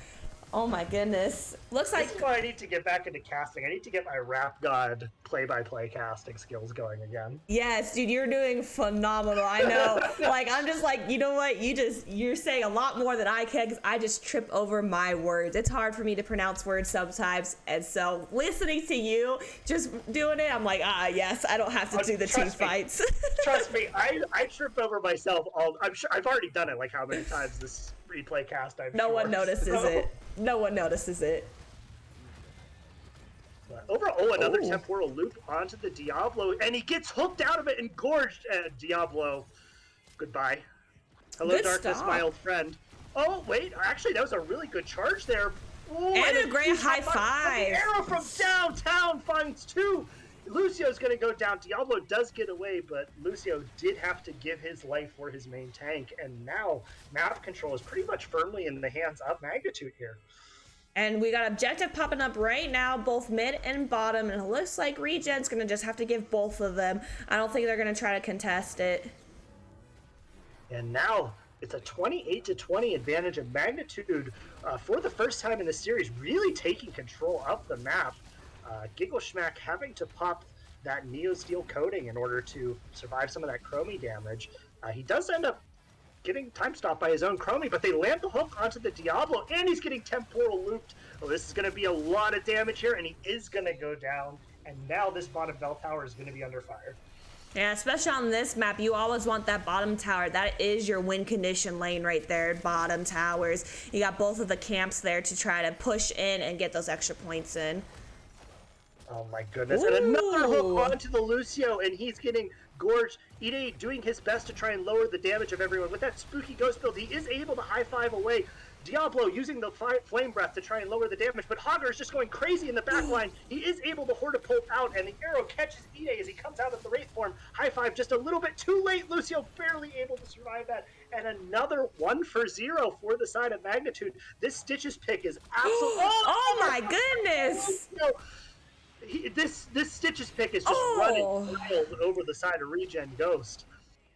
Oh my goodness. Looks like...
This is why I need to get back into casting. I need to get my Rap God play-by-play casting skills going again.
Yes, dude, you're doing phenomenal. I know. Like, I'm just like, you know what? You're saying a lot more than I can because I just trip over my words. It's hard for me to pronounce words sometimes. And so listening to you just doing it, I'm like, yes, I don't have to do the team fights.
Trust me, I trip over myself. I'm sure I've already done it like how many times this replay cast
No one notices it. No one notices it.
Overall, another Temporal Loop onto the Diablo, and he gets hooked out of it and gorged. Diablo, goodbye. Hello,
Good
darkness,
stop.
my old friend. Oh, wait, actually, that was a really good charge there. Ooh,
And a
a
great
huge
high
but the
five.
arrow from downtown finds two. Lucio's going to go down. Diablo does get away, but Lucio did have to give his life for his main tank. And now map control is pretty much firmly in the hands of Magnitude here.
And we got objective popping up right now, both mid and bottom. And it looks like Regen's going to just have to give both of them. I don't think they're going to try to contest it.
And now it's a 28-20 advantage of Magnitude for the first time in the series, really taking control of the map. Giggle Schmack having to pop that Neo Steel coating in order to survive some of that Chromie damage. He does end up getting time stopped by his own Chromie, but they land the hook onto the Diablo, and he's getting temporal looped. Oh, this is going to be a lot of damage here, and he is going to go down. And now this bottom bell tower is going to be under fire.
Yeah, especially on this map, you always want that bottom tower. That is your win condition lane right there, bottom towers. You got both of the camps there to try to push in and get those extra points in.
Oh my goodness.
Ooh.
And another hook onto the Lucio, and he's getting gorged. Ide doing his best to try and lower the damage of everyone. With that spooky ghost build, he is able to high five away. Diablo using the flame breath to try and lower the damage, but Hogger is just going crazy in the back line. He is able to hortapult out, and the arrow catches Ide as he comes out of the Wraith form. High five just a little bit too late. Lucio barely able to survive that. And another 1-for-0 for the side of Magnitude. This Stitches pick is absolutely...
Oh my goodness!
This Stitches pick is just running wild over the side of Regen Ghost.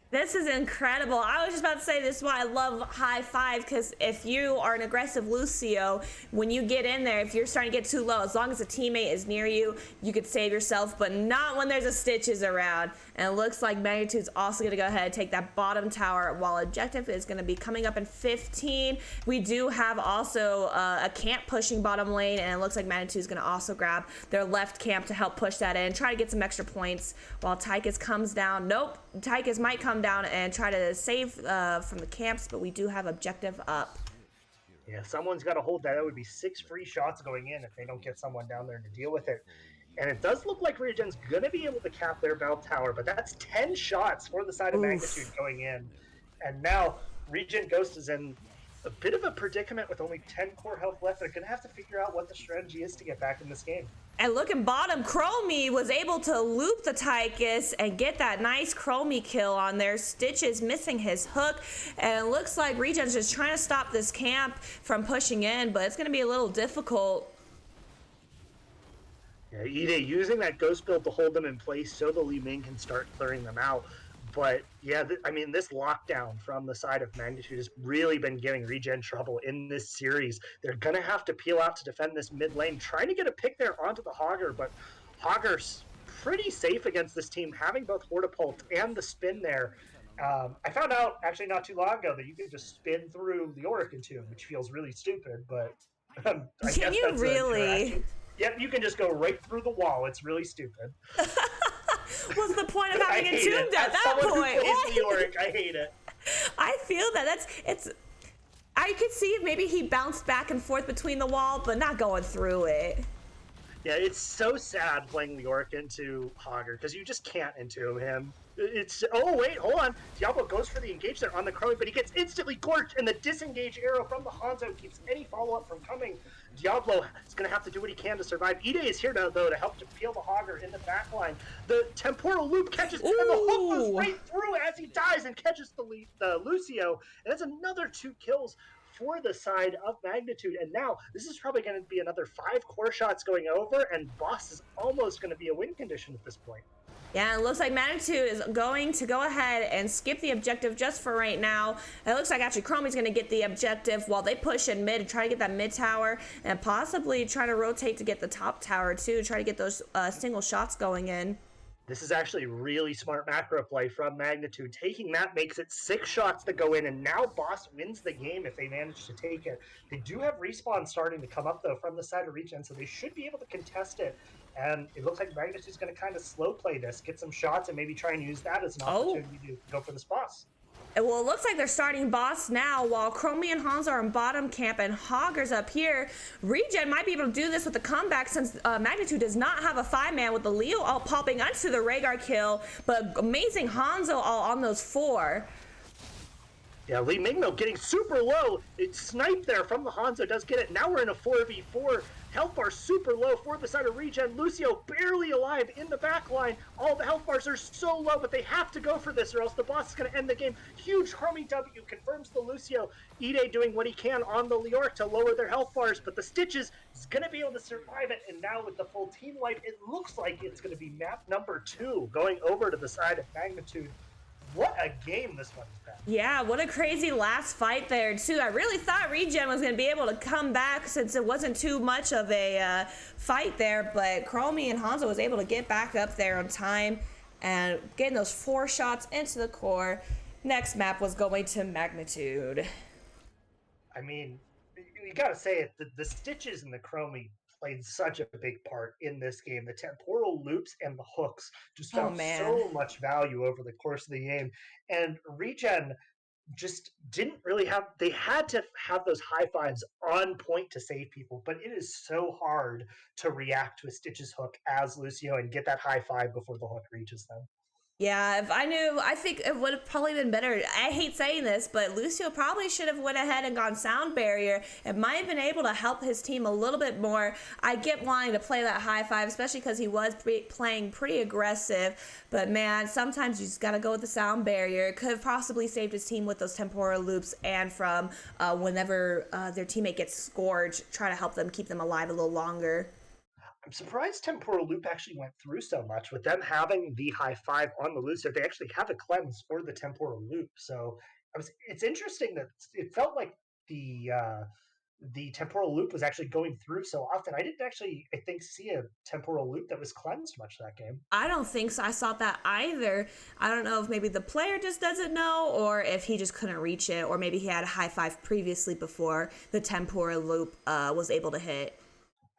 This is incredible. I was just about to say this is why I love high five, because if you are an aggressive Lucio, when you get in there, if you're starting to get too low, as long as a teammate is near you, you could save yourself, but not when there's a Stitches around. And it looks like Magnitude's also going to go ahead and take that bottom tower, while objective is going to be coming up in 15. We do have also a camp pushing bottom lane, and it looks like Magnitude's going to also grab their left camp to help push that in, try to get some extra points while Tychus comes down. Nope, Tychus might come down and try to save from the camps, but we do have objective up.
Yeah, someone's got to hold that. That would be 6 free shots going in if they don't get someone down there to deal with it. And it does look like Regen's going to be able to cap their bell tower, but that's 10 shots for the side of Magnitude going in. And now Regen Ghost is in a bit of a predicament with only 10 core health left. They're going to have to figure out what the strategy is to get back in this game.
And looking bottom, Chromie was able to loop the Tychus and get that nice Chromie kill on there. Stitches missing his hook, and it looks like Regen's just trying to stop this camp from pushing in, but it's going to be a little difficult.
Yeah, Ide using that ghost build to hold them in place so the Li Ming can start clearing them out. But yeah, I mean, this lockdown from the side of Magnitude has really been giving Regen trouble in this series. They're going to have to peel out to defend this mid lane, trying to get a pick there onto the Hogger, but Hogger's pretty safe against this team, having both Hortapult and the spin there. I found out actually not too long ago that you can just spin through the Orican Tomb, which feels really stupid, but I guess
Can you
that's
really?
Yep, you can just go right through the wall. It's really stupid.
What's the point of having it tuned at that point?
I hate it.
I feel that I could see if maybe he bounced back and forth between the wall, but not going through it.
Yeah, it's so sad playing Leoric into Hogger because you just can't entomb him. It's oh wait, hold on. Diablo goes for the engage there on the Chromie, but he gets instantly gorged, and the disengage arrow from the Hanzo keeps any follow-up from coming. Diablo is going to have to do what he can to survive. Ide is here now, though, to help to peel the Hogger in the back line. The temporal loop catches, and the hook goes right through as he dies and catches the Lucio, and that's another 2 kills for the side of Magnitude. And now this is probably going to be another 5 core shots going over, and boss is almost going to be a win condition at this point.
Yeah, it looks like Magnitude is going to go ahead and skip the objective just for right now. It looks like actually Chromie's going to get the objective while they push in mid and try to get that mid tower and possibly try to rotate to get the top tower too, try to get those single shots going in.
This is actually really smart macro play from Magnitude. Taking that makes it 6 shots to go in, and now Boss wins the game if they manage to take it. They do have respawn starting to come up, though, from the side of Regen, so they should be able to contest it. And it looks like Magnitude's going to kind of slow play this, get some shots, and maybe try and use that as an opportunity to go for this boss.
Well, it looks like they're starting boss now while Chromie and Hans are in bottom camp and Hogger's up here. Regen might be able to do this with the comeback since Magnitude does not have a 5-man with the Leo all popping onto the Rhaegar kill, but amazing Hanzo all on those 4.
Yeah, Lee Mingmill getting super low. It's sniped there from the Hanzo, does get it. Now we're in a 4v4. Health bar super low for the side of Regen. Lucio barely alive in the back line. All the health bars are so low, but they have to go for this or else the boss is going to end the game. Huge Chromie W confirms the Lucio. Ide doing what he can on the Leoric to lower their health bars, but the Stitches is going to be able to survive it. And now with the full team wipe, it looks like it's going to be map number 2 going over to the side of Magnitude. What a game this one's been.
Yeah, what a crazy last fight there, too. I really thought Regen was going to be able to come back since it wasn't too much of a fight there, but Chromie and Hanzo was able to get back up there on time and getting those 4 shots into the core. Next map was going to Magnitude.
I mean, you got to say it. The Stitches and the Chromie played such a big part in this game. The temporal loops and the hooks just
Oh,
found
man.
so much value over the course of the game. And Regen just didn't really have, they had to have those high fives on point to save people, but it is so hard to react to a Stitches hook as Lucio and get that high five before the hook reaches them.
Yeah, if I knew, I think it would have probably been better. I hate saying this, but Lucio probably should have went ahead and gone sound barrier. It might have been able to help his team a little bit more. I get wanting to play that high five, especially because he was playing pretty aggressive. But man, sometimes you just got to go with the sound barrier. It could have possibly saved his team with those temporal loops and from whenever their teammate gets scored, try to help them keep them alive a little longer.
I'm surprised Temporal Loop actually went through so much with them having the high five on the loser. They actually have a cleanse for the Temporal Loop, so it's interesting that it felt like the Temporal Loop was actually going through so often. I didn't actually, I think, see a Temporal Loop that was cleansed much that game.
I don't think so. I saw that either. I don't know if maybe the player just doesn't know or if he just couldn't reach it or maybe he had a high five previously before the temporal loop was able to hit.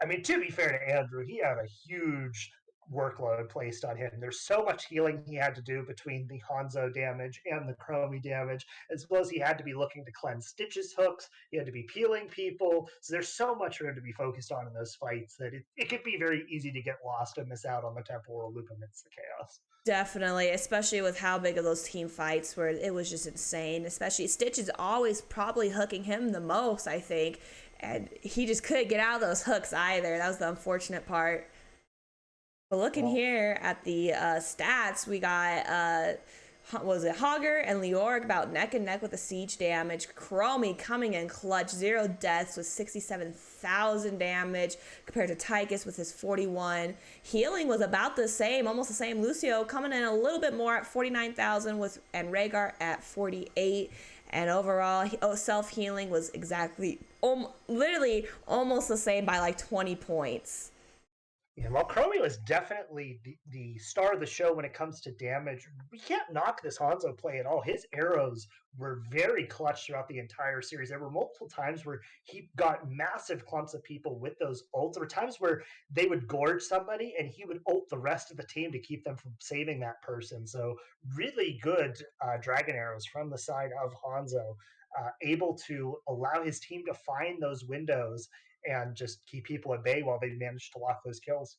I mean, to be fair to Andrew, he had a huge workload placed on him. There's so much healing he had to do between the Hanzo damage and the Chromie damage, as well as he had to be looking to cleanse Stitches hooks. He had to be peeling people. So there's so much for him to be focused on in those fights that it could be very easy to get lost and miss out on the temporal loop amidst the chaos.
Definitely, especially with how big of those team fights were. It was just insane. Especially Stitch is always probably hooking him the most, I think. And he just couldn't get out of those hooks either. That was the unfortunate part. But looking
Well,
here at the stats, we got was it Hogger and Leoric about neck and neck with the siege damage. Chromie coming in clutch, 0 deaths with 67,000 damage compared to Tychus with his 41. Healing was about the same, almost the same. Lucio coming in a little bit more at 49,000 with and Rhaegar at 48. And overall, self healing was exactly, literally almost the same by like 20 points.
yeah, while Chromie was definitely the star of the show when it comes to damage, we can't knock this Hanzo play at all. His arrows were very clutch throughout the entire series. There were multiple times where he got massive clumps of people with those ults. There were times where they would gorge somebody and he would ult the rest of the team to keep them from saving that person. So really good dragon arrows from the side of Hanzo, able to allow his team to find those windows and just keep people at bay while they manage to lock those kills.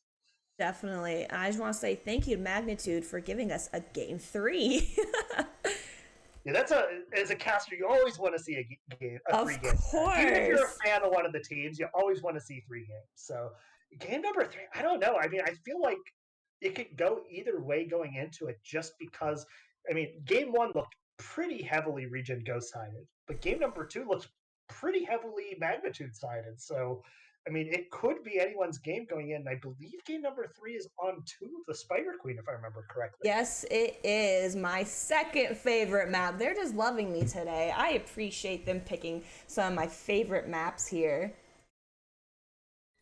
Definitely. I just want to say thank you to Magnitude for giving us a game 3.
Yeah, that's as a caster, you always want to see a
Of
3 game. Even if you're a
course.
fan of one of the teams, you always want to see 3 games. So game number 3, I don't know. I mean, I feel like it could go either way going into it, just because. I mean, game 1 looked pretty heavily Regen Ghost sided, but game number 2 looks pretty heavily Magnitude sided. So I mean, it could be anyone's game going in. I believe game number 3 is on 2 of the Spider Queen, if I remember correctly.
Yes, it is my second favorite map. They're just loving me today. I appreciate them picking some of my favorite maps here.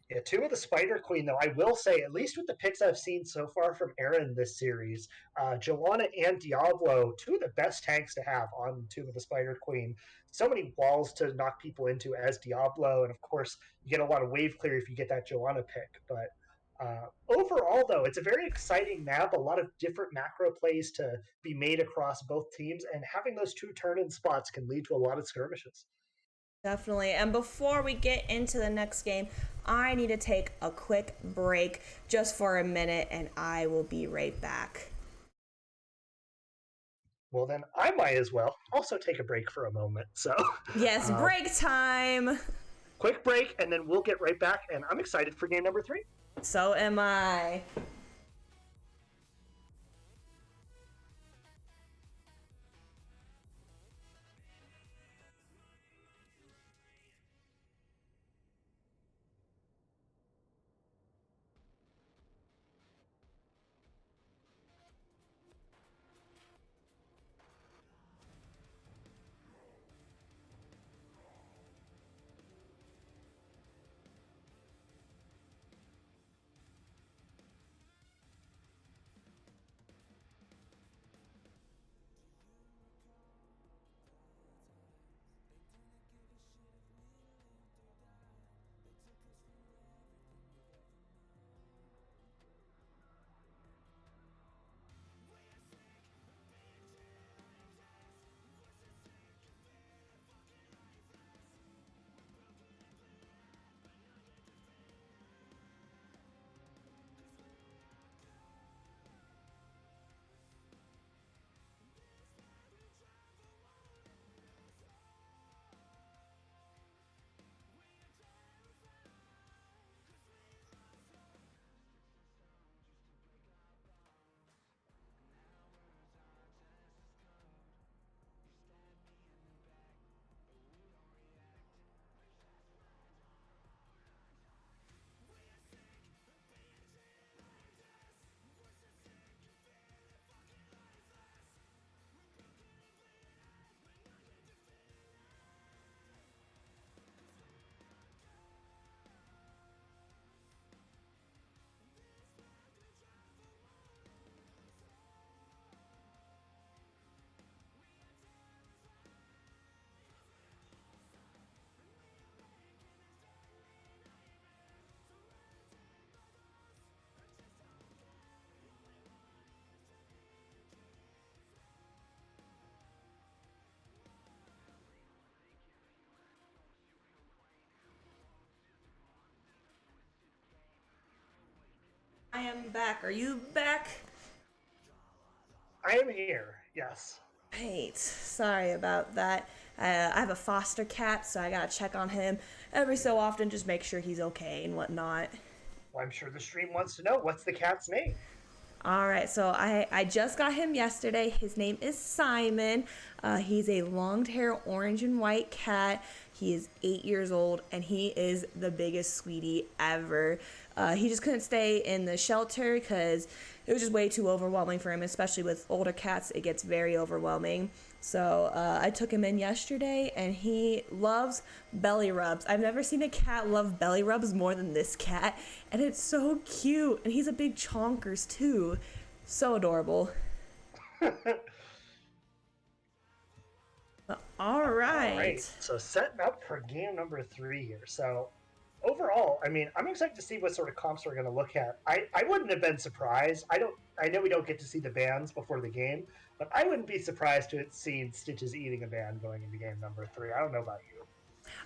Yeah, 2 of the Spider Queen, though, I will say, at least with the picks I've seen so far from Aaron this series, Joanna and Diablo, 2 of the best tanks to have on 2 of the Spider Queen. So many walls to knock people into as Diablo, and of course, you get a lot of wave clear if you get that Joanna pick. But overall, though, it's a very exciting map, a lot of different macro plays to be made across both teams, and having those 2 turn-in spots can lead to a lot of skirmishes.
Definitely. And before we get into the next game, I need to take a quick break just for a minute and I will be right back.
Well, then I might as well also take a break for a moment. So,
Yes,
um,
break time.
quick break, and then we'll get right back. And I'm excited for game number 3.
So am I. I am back. Are you back?
I am here. Yes.
Right. Sorry about that. I have a foster cat, so I gotta check on him every so often, just make sure he's okay and whatnot.
Well, I'm sure the stream wants to know what's the cat's name.
All right, so I just got him yesterday. His name is Simon. He's a long hair orange and white cat. He is 8 years old and he is the biggest sweetie ever. He just couldn't stay in the shelter because it was just way too overwhelming for him, especially with older cats. It gets very overwhelming. So I took him in yesterday and he loves belly rubs. I've never seen a cat love belly rubs more than this cat. And it's so cute. And he's a big chonkers too. So adorable. All
All right.
right.
So setting up for game number 3 here. So overall, I mean, I'm excited to see what sort of comps we're going to look at. I wouldn't have been surprised. I know we don't get to see the bands before the game, but I wouldn't be surprised to have seen Stitches eating a band going into game number 3. I don't know about you.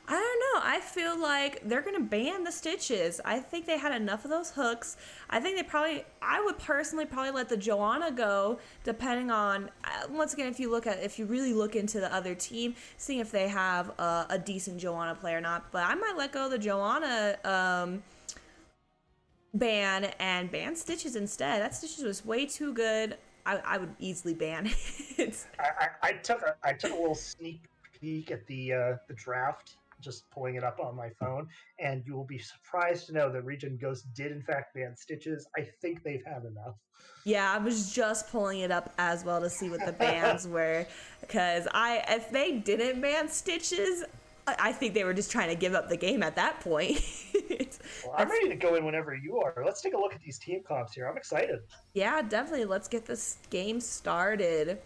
I don't know. I feel like they're going to ban the stitches. I think they had enough of those hooks. I think they probably, I would personally probably let the Joanna go, depending on, once again, if you really look into the other team, seeing if they have a decent Joanna player or not. But I might let go of the Joanna ban and ban stitches instead. That stitches was way too good. I would easily ban it.
I took a little sneak peek at the draft, just pulling it up on my phone, and you will be surprised to know that Region Ghost did in fact ban Stitches. I think they've had enough.
Yeah, I was just pulling it up as well to see what the bans were, because if they didn't ban Stitches, I think they were just trying to give up the game at that point.
Well, I'm ready to go in whenever you are. Let's take a look at these team comps here. I'm excited.
Yeah, definitely. Let's get this game started.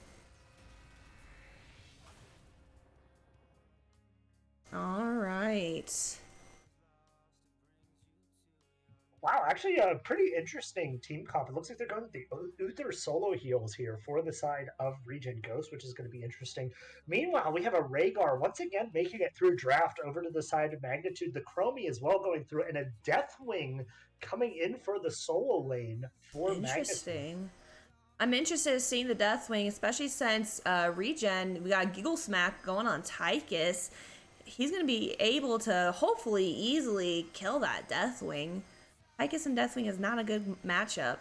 All right.
Wow, actually a pretty interesting team comp. It looks like they're going with the Uther solo heals here for the side of Regen Ghost, which is going to be interesting. Meanwhile, we have a Rhaegar once again making it through draft over to the side of Magnitude. The Chromie as well going through, and a Deathwing coming in for the solo lane for Magnitude.
Interesting. I'm interested in seeing the Deathwing, especially since Regen, we got Giggle Smack going on Tychus. He's going to be able to hopefully easily kill that Deathwing. Tychus and Deathwing is not a good matchup.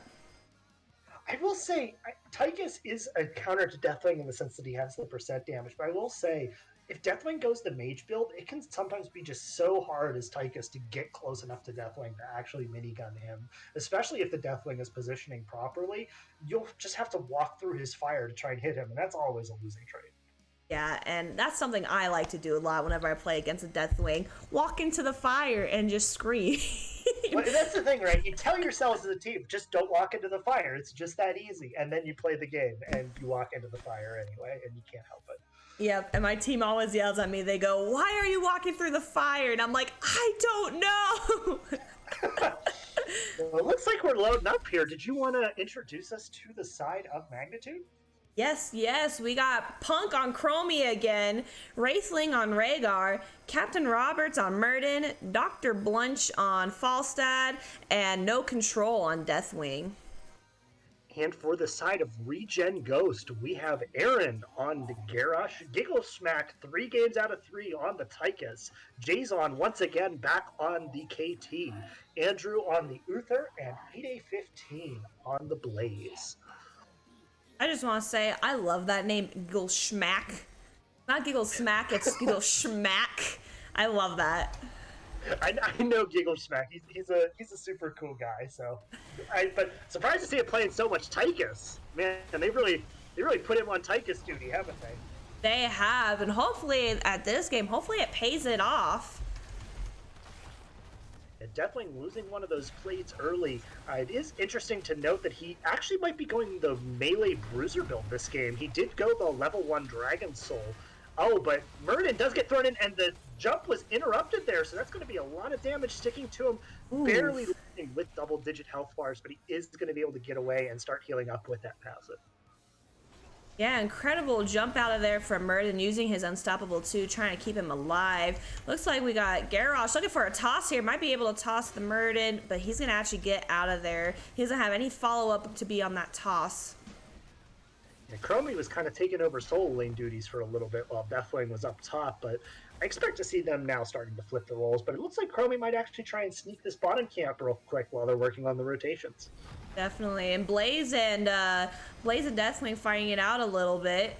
I will say, Tychus is a counter to Deathwing in the sense that he has the percent damage, but I will say, if Deathwing goes the mage build, it can sometimes be just so hard as Tychus to get close enough to Deathwing to actually minigun him. Especially if the Deathwing is positioning properly, you'll just have to walk through his fire to try and hit him, and that's always a losing trade.
Yeah, and that's something I like to do a lot whenever I play against a Deathwing. Walk into the fire and just scream.
Well, that's the thing, right? You tell yourselves as a team, just don't walk into the fire. It's just that easy. And then you play the game, and you walk into the fire anyway, and you can't help it.
Yep, and my team always yells at me. They go, "Why are you walking through the fire?" And I'm like, "I don't know."
Well, it looks like we're loading up here. Did you want to introduce us to the side of Magnitude?
Yes, we got Punk on Chromie again, Wraithling on Rhaegar, Captain Roberts on Murden, Dr. Blunch on Falstad, and No Control on Deathwing.
And for the side of Regen Ghost, we have Aaron on the Garrosh, Giggle Smack 3 games out of 3 on the Tychus, Jason once again back on the KT, Andrew on the Uther, and 8A15 on the Blaze.
I just want to say, I love that name, Giggle Schmack. Not Giggle Smack, it's Giggle Schmack. I love that.
I know Giggle Smack. He's a super cool guy. So, but surprised to see him playing so much Tychus. Man, and they really put him on Tychus duty, haven't they?
They have, and hopefully at this game, hopefully it pays it off.
And definitely losing one of those plates early. It is interesting to note that he actually might be going the melee bruiser build this game. He did go the level 1 Dragon Soul. Oh, but Murden does get thrown in, and the jump was interrupted there, so that's going to be a lot of damage sticking to him. Ooh. Barely living with double-digit health bars, but he is going to be able to get away and start healing up with that passive.
Yeah, incredible jump out of there from Murden using his Unstoppable 2, trying to keep him alive. Looks like we got Garrosh looking for a toss here. Might be able to toss the Murden, but he's going to actually get out of there. He doesn't have any follow-up to be on that toss.
Yeah, Chromie was kind of taking over solo lane duties for a little bit while Deathwing was up top, but I expect to see them now starting to flip the roles. But it looks like Chromie might actually try and sneak this bottom camp real quick while they're working on the rotations.
Definitely, and Blaze and Deathwing fighting it out a little bit.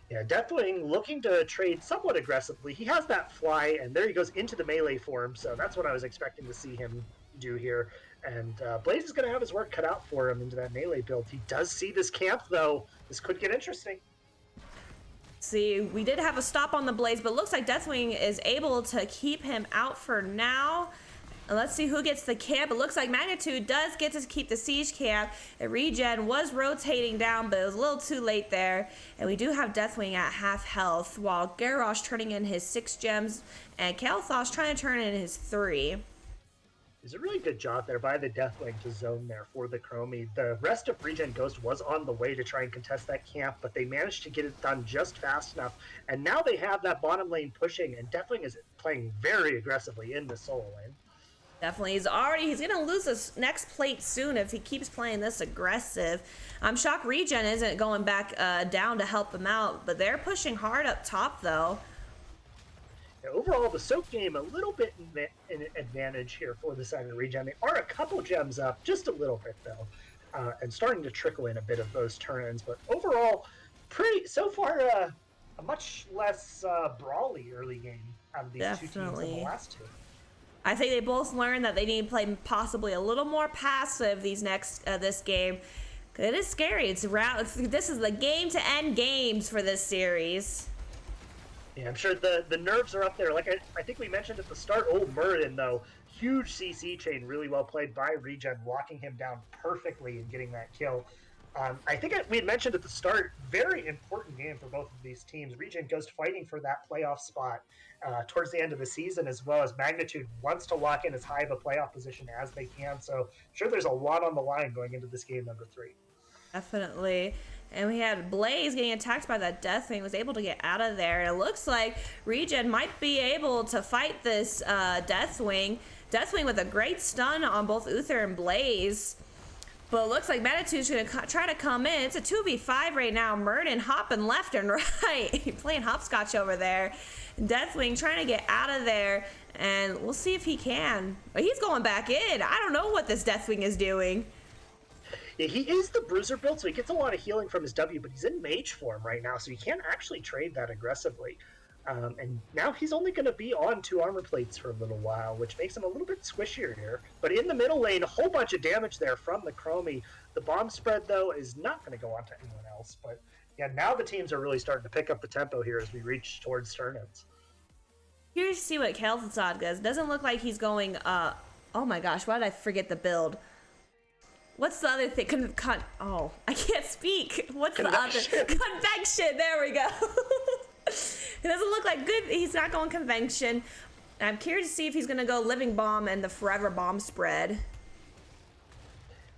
Yeah, Deathwing looking to trade somewhat aggressively. He has that fly, and there he goes into the melee form, so that's what I was expecting to see him do here. And Blaze is going to have his work cut out for him into that melee build. He does see this camp, though. This could get interesting.
See, we did have a stop on the Blaze, but it looks like Deathwing is able to keep him out for now. And let's see who gets the camp. It looks like Magnitude does get to keep the siege camp. And Regen was rotating down, but it was a little too late there. And we do have Deathwing at half health, while Garrosh turning in his 6 gems, and Kael'thas trying to turn in his 3.
There's a really good job there by the Deathwing to zone there for the Chromie. The rest of Regen Ghost was on the way to try and contest that camp, but they managed to get it done just fast enough. And now they have that bottom lane pushing, and Deathwing is playing very aggressively in the solo lane.
Definitely, he's gonna lose this next plate soon if he keeps playing this aggressive. I'm shocked Regen isn't going back down to help him out, but they're pushing hard up top though.
Yeah, overall, the soak game a little bit in advantage here for the side of Regen. They are a couple gems up, just a little bit though, and starting to trickle in a bit of those turn-ins. But overall, so far a much less brawly early game out of these two teams than the last two.
I think they both learned that they need to play possibly a little more passive this game. It is scary. This is the game to end games for this series.
Yeah, I'm sure the nerves are up there. Like I think we mentioned at the start, old Murden though, huge CC chain, really well played by Regen, locking him down perfectly and getting that kill. I think we had mentioned at the start, very important game for both of these teams. Regen Ghost fighting for that playoff spot towards the end of the season, as well as Magnitude wants to lock in as high of a playoff position as they can. So sure, there's a lot on the line going into this game number 3.
Definitely. And we had Blaze getting attacked by that Deathwing, was able to get out of there. And it looks like Regen might be able to fight this Deathwing. Deathwing with a great stun on both Uther and Blaze. But it looks like Manitou's going to try to come in. It's a 2v5 right now. Murden hopping left and right. Playing hopscotch over there. Deathwing trying to get out of there. And we'll see if he can. But he's going back in. I don't know what this Deathwing is doing.
Yeah, he is the bruiser build, so he gets a lot of healing from his W, but he's in mage form right now, so he can't actually trade that aggressively. And now he's only going to be on 2 armor plates for a little while, which makes him a little bit squishier here. But in the middle lane, a whole bunch of damage there from the Chromie. The bomb spread, though, is not going to go on to anyone else. But yeah, now the teams are really starting to pick up the tempo here as we reach towards turn-ins.
Here's to see what Kel'Thuzad does. Doesn't look like he's going, oh my gosh, why did I forget the build? What's the other thing? Oh, I can't speak. What's
Convection.
the other? Convection. There we go. It doesn't look like good. He's not going convention. I'm curious to see if he's going to go living bomb and the forever bomb spread.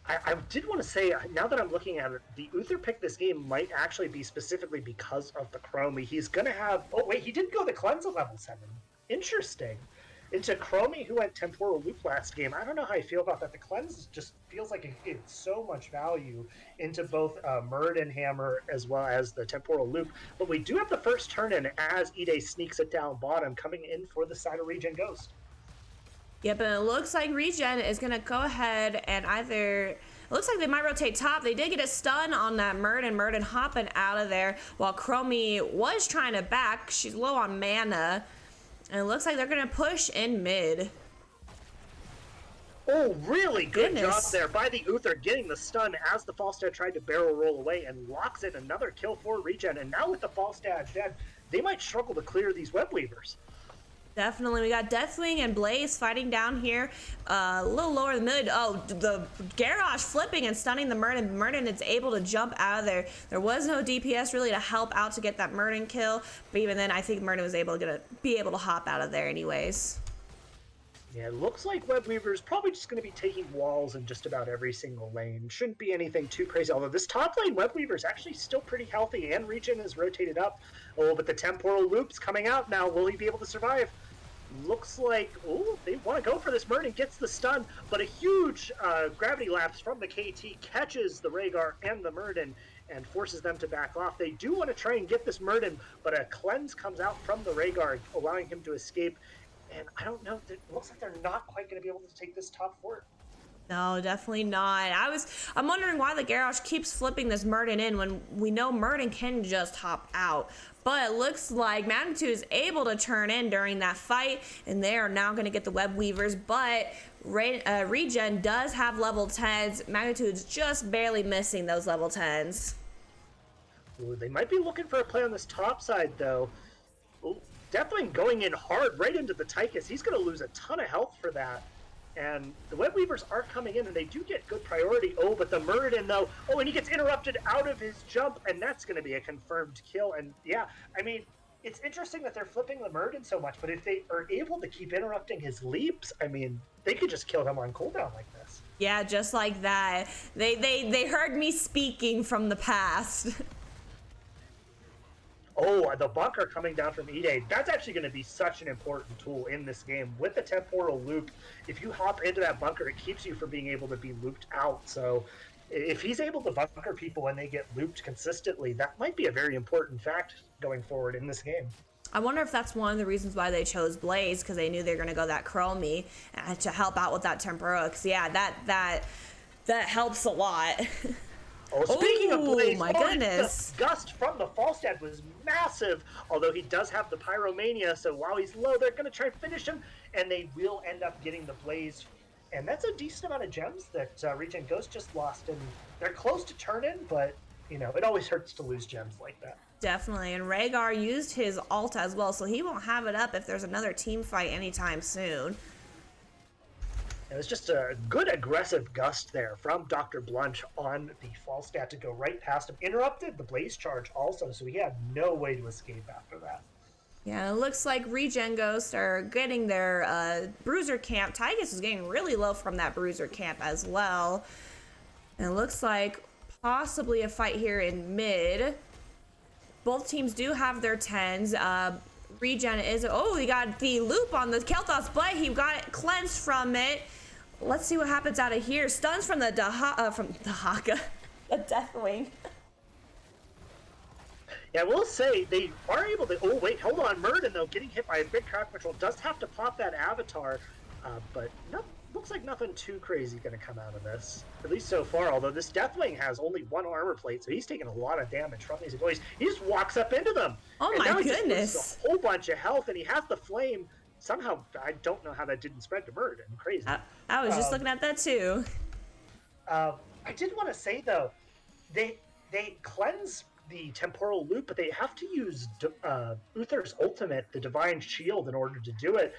I did want to say, now that I'm looking at it, the Uther pick this game might actually be specifically because of the Chromie. He's going to have... Oh, wait, he did go the cleanse at level 7. Interesting. Into Chromie, who went Temporal Loop last game. I don't know how I feel about that. The cleanse just feels like it gives so much value into both Murden Hammer as well as the Temporal Loop. But we do have the first turn in as Ide sneaks it down bottom, coming in for the side of ReGen Ghost.
Yep, and it looks like ReGen is going to go ahead and either... It looks like they might rotate top. They did get a stun on that Murden hopping out of there while Chromie was trying to back. She's low on mana. And it looks like they're going to push in mid.
Oh, really good
Goodness.
job there by the Uther, getting the stun as the Falstad tried to barrel roll away and locks in another kill for ReGen. And now with the Falstad dead, they might struggle to clear these web weavers.
Definitely. We got Deathwing and Blaze fighting down here. A little lower in the mid. Oh, the Garrosh flipping and stunning the Murden. Murden is able to jump out of there. There was no DPS really to help out to get that Murden kill. But even then, I think Murden was able to hop out of there anyways.
Yeah, it looks like Web Weaver's probably just going to be taking walls in just about every single lane. Shouldn't be anything too crazy, although this top lane Web Weaver's actually still pretty healthy, and ReGen has rotated up. Oh, but the Temporal Loop's coming out now. Will he be able to survive? Looks like, oh, they want to go for this. Murden gets the stun, but a huge gravity lapse from the KT catches the Rhaegar and the Murden and forces them to back off. They do want to try and get this Murden, but a cleanse comes out from the Rhaegar, allowing him to escape. And I don't know, it looks like they're not quite going to be able to take this top fort.
No, definitely not. I'm wondering why the Garrosh keeps flipping this Murden in when we know Murden can just hop out. But it looks like Magnitude is able to turn in during that fight, and they are now going to get the Web Weavers. But ReGen does have level 10s. Magnitude's just barely missing those level 10s.
Ooh, they might be looking for a play on this top side, though. Ooh, Deathwing going in hard right into the Tychus. He's going to lose a ton of health for that. And the Web Weavers are coming in, and they do get good priority. Oh, but the Murden, though. Oh, and he gets interrupted out of his jump, and that's going to be a confirmed kill. And yeah, I mean, it's interesting that they're flipping the Murden so much, but if they are able to keep interrupting his leaps, I mean, they could just kill him on cooldown like this.
Yeah, just like that. They heard me speaking from the past.
Oh, the bunker coming down from Ide. That's actually going to be such an important tool in this game. With the Temporal Loop, if you hop into that bunker, it keeps you from being able to be looped out. So if he's able to bunker people when they get looped consistently, that might be a very important fact going forward in this game.
I wonder if that's one of the reasons why they chose Blaze, because they knew they were going to go that Chromie to help out with that Tempura. Because yeah, that helps a lot.
Oh, speaking of Blaze,
my goodness.
The gust from the Falstad was massive, although he does have the Pyromania, so while he's low, they're going to try and finish him, and they will end up getting the Blaze. And that's a decent amount of gems that ReGen Ghost just lost, and they're close to turn-in, but, you know, it always hurts to lose gems like that.
Definitely, and Rhaegar used his ult as well, so he won't have it up if there's another team fight anytime soon.
It was just a good aggressive gust there from Dr. Blunch on the Falstad to go right past him. Interrupted the Blaze charge also, so he had no way to escape after that.
Yeah, it looks like ReGen Ghost are getting their bruiser camp. Tychus is getting really low from that bruiser camp as well. And it looks like possibly a fight here in mid. Both teams do have their 10s. ReGen is... Oh, he got the loop on the Kel'Thuzad, but he got it cleansed from it. let's see what happens out of here. Stuns from the Dahaka, the Deathwing.
Yeah, I will say they are able to. Oh wait, hold on, Murden though getting hit by a big crack patrol does have to pop that avatar, but no, looks like nothing too crazy going to come out of this, at least so far. Although this Deathwing has only one armor plate, so he's taking a lot of damage from these employees. He just walks up into them,
Oh
and
my
now he just
goodness.
loses a whole bunch of health, and he has the flame. Somehow, I don't know how that didn't spread to Murden. Crazy.
I was just looking at that too.
I did want to say though, they cleanse the temporal loop, but they have to use Uther's ultimate, the Divine Shield, in order to do it.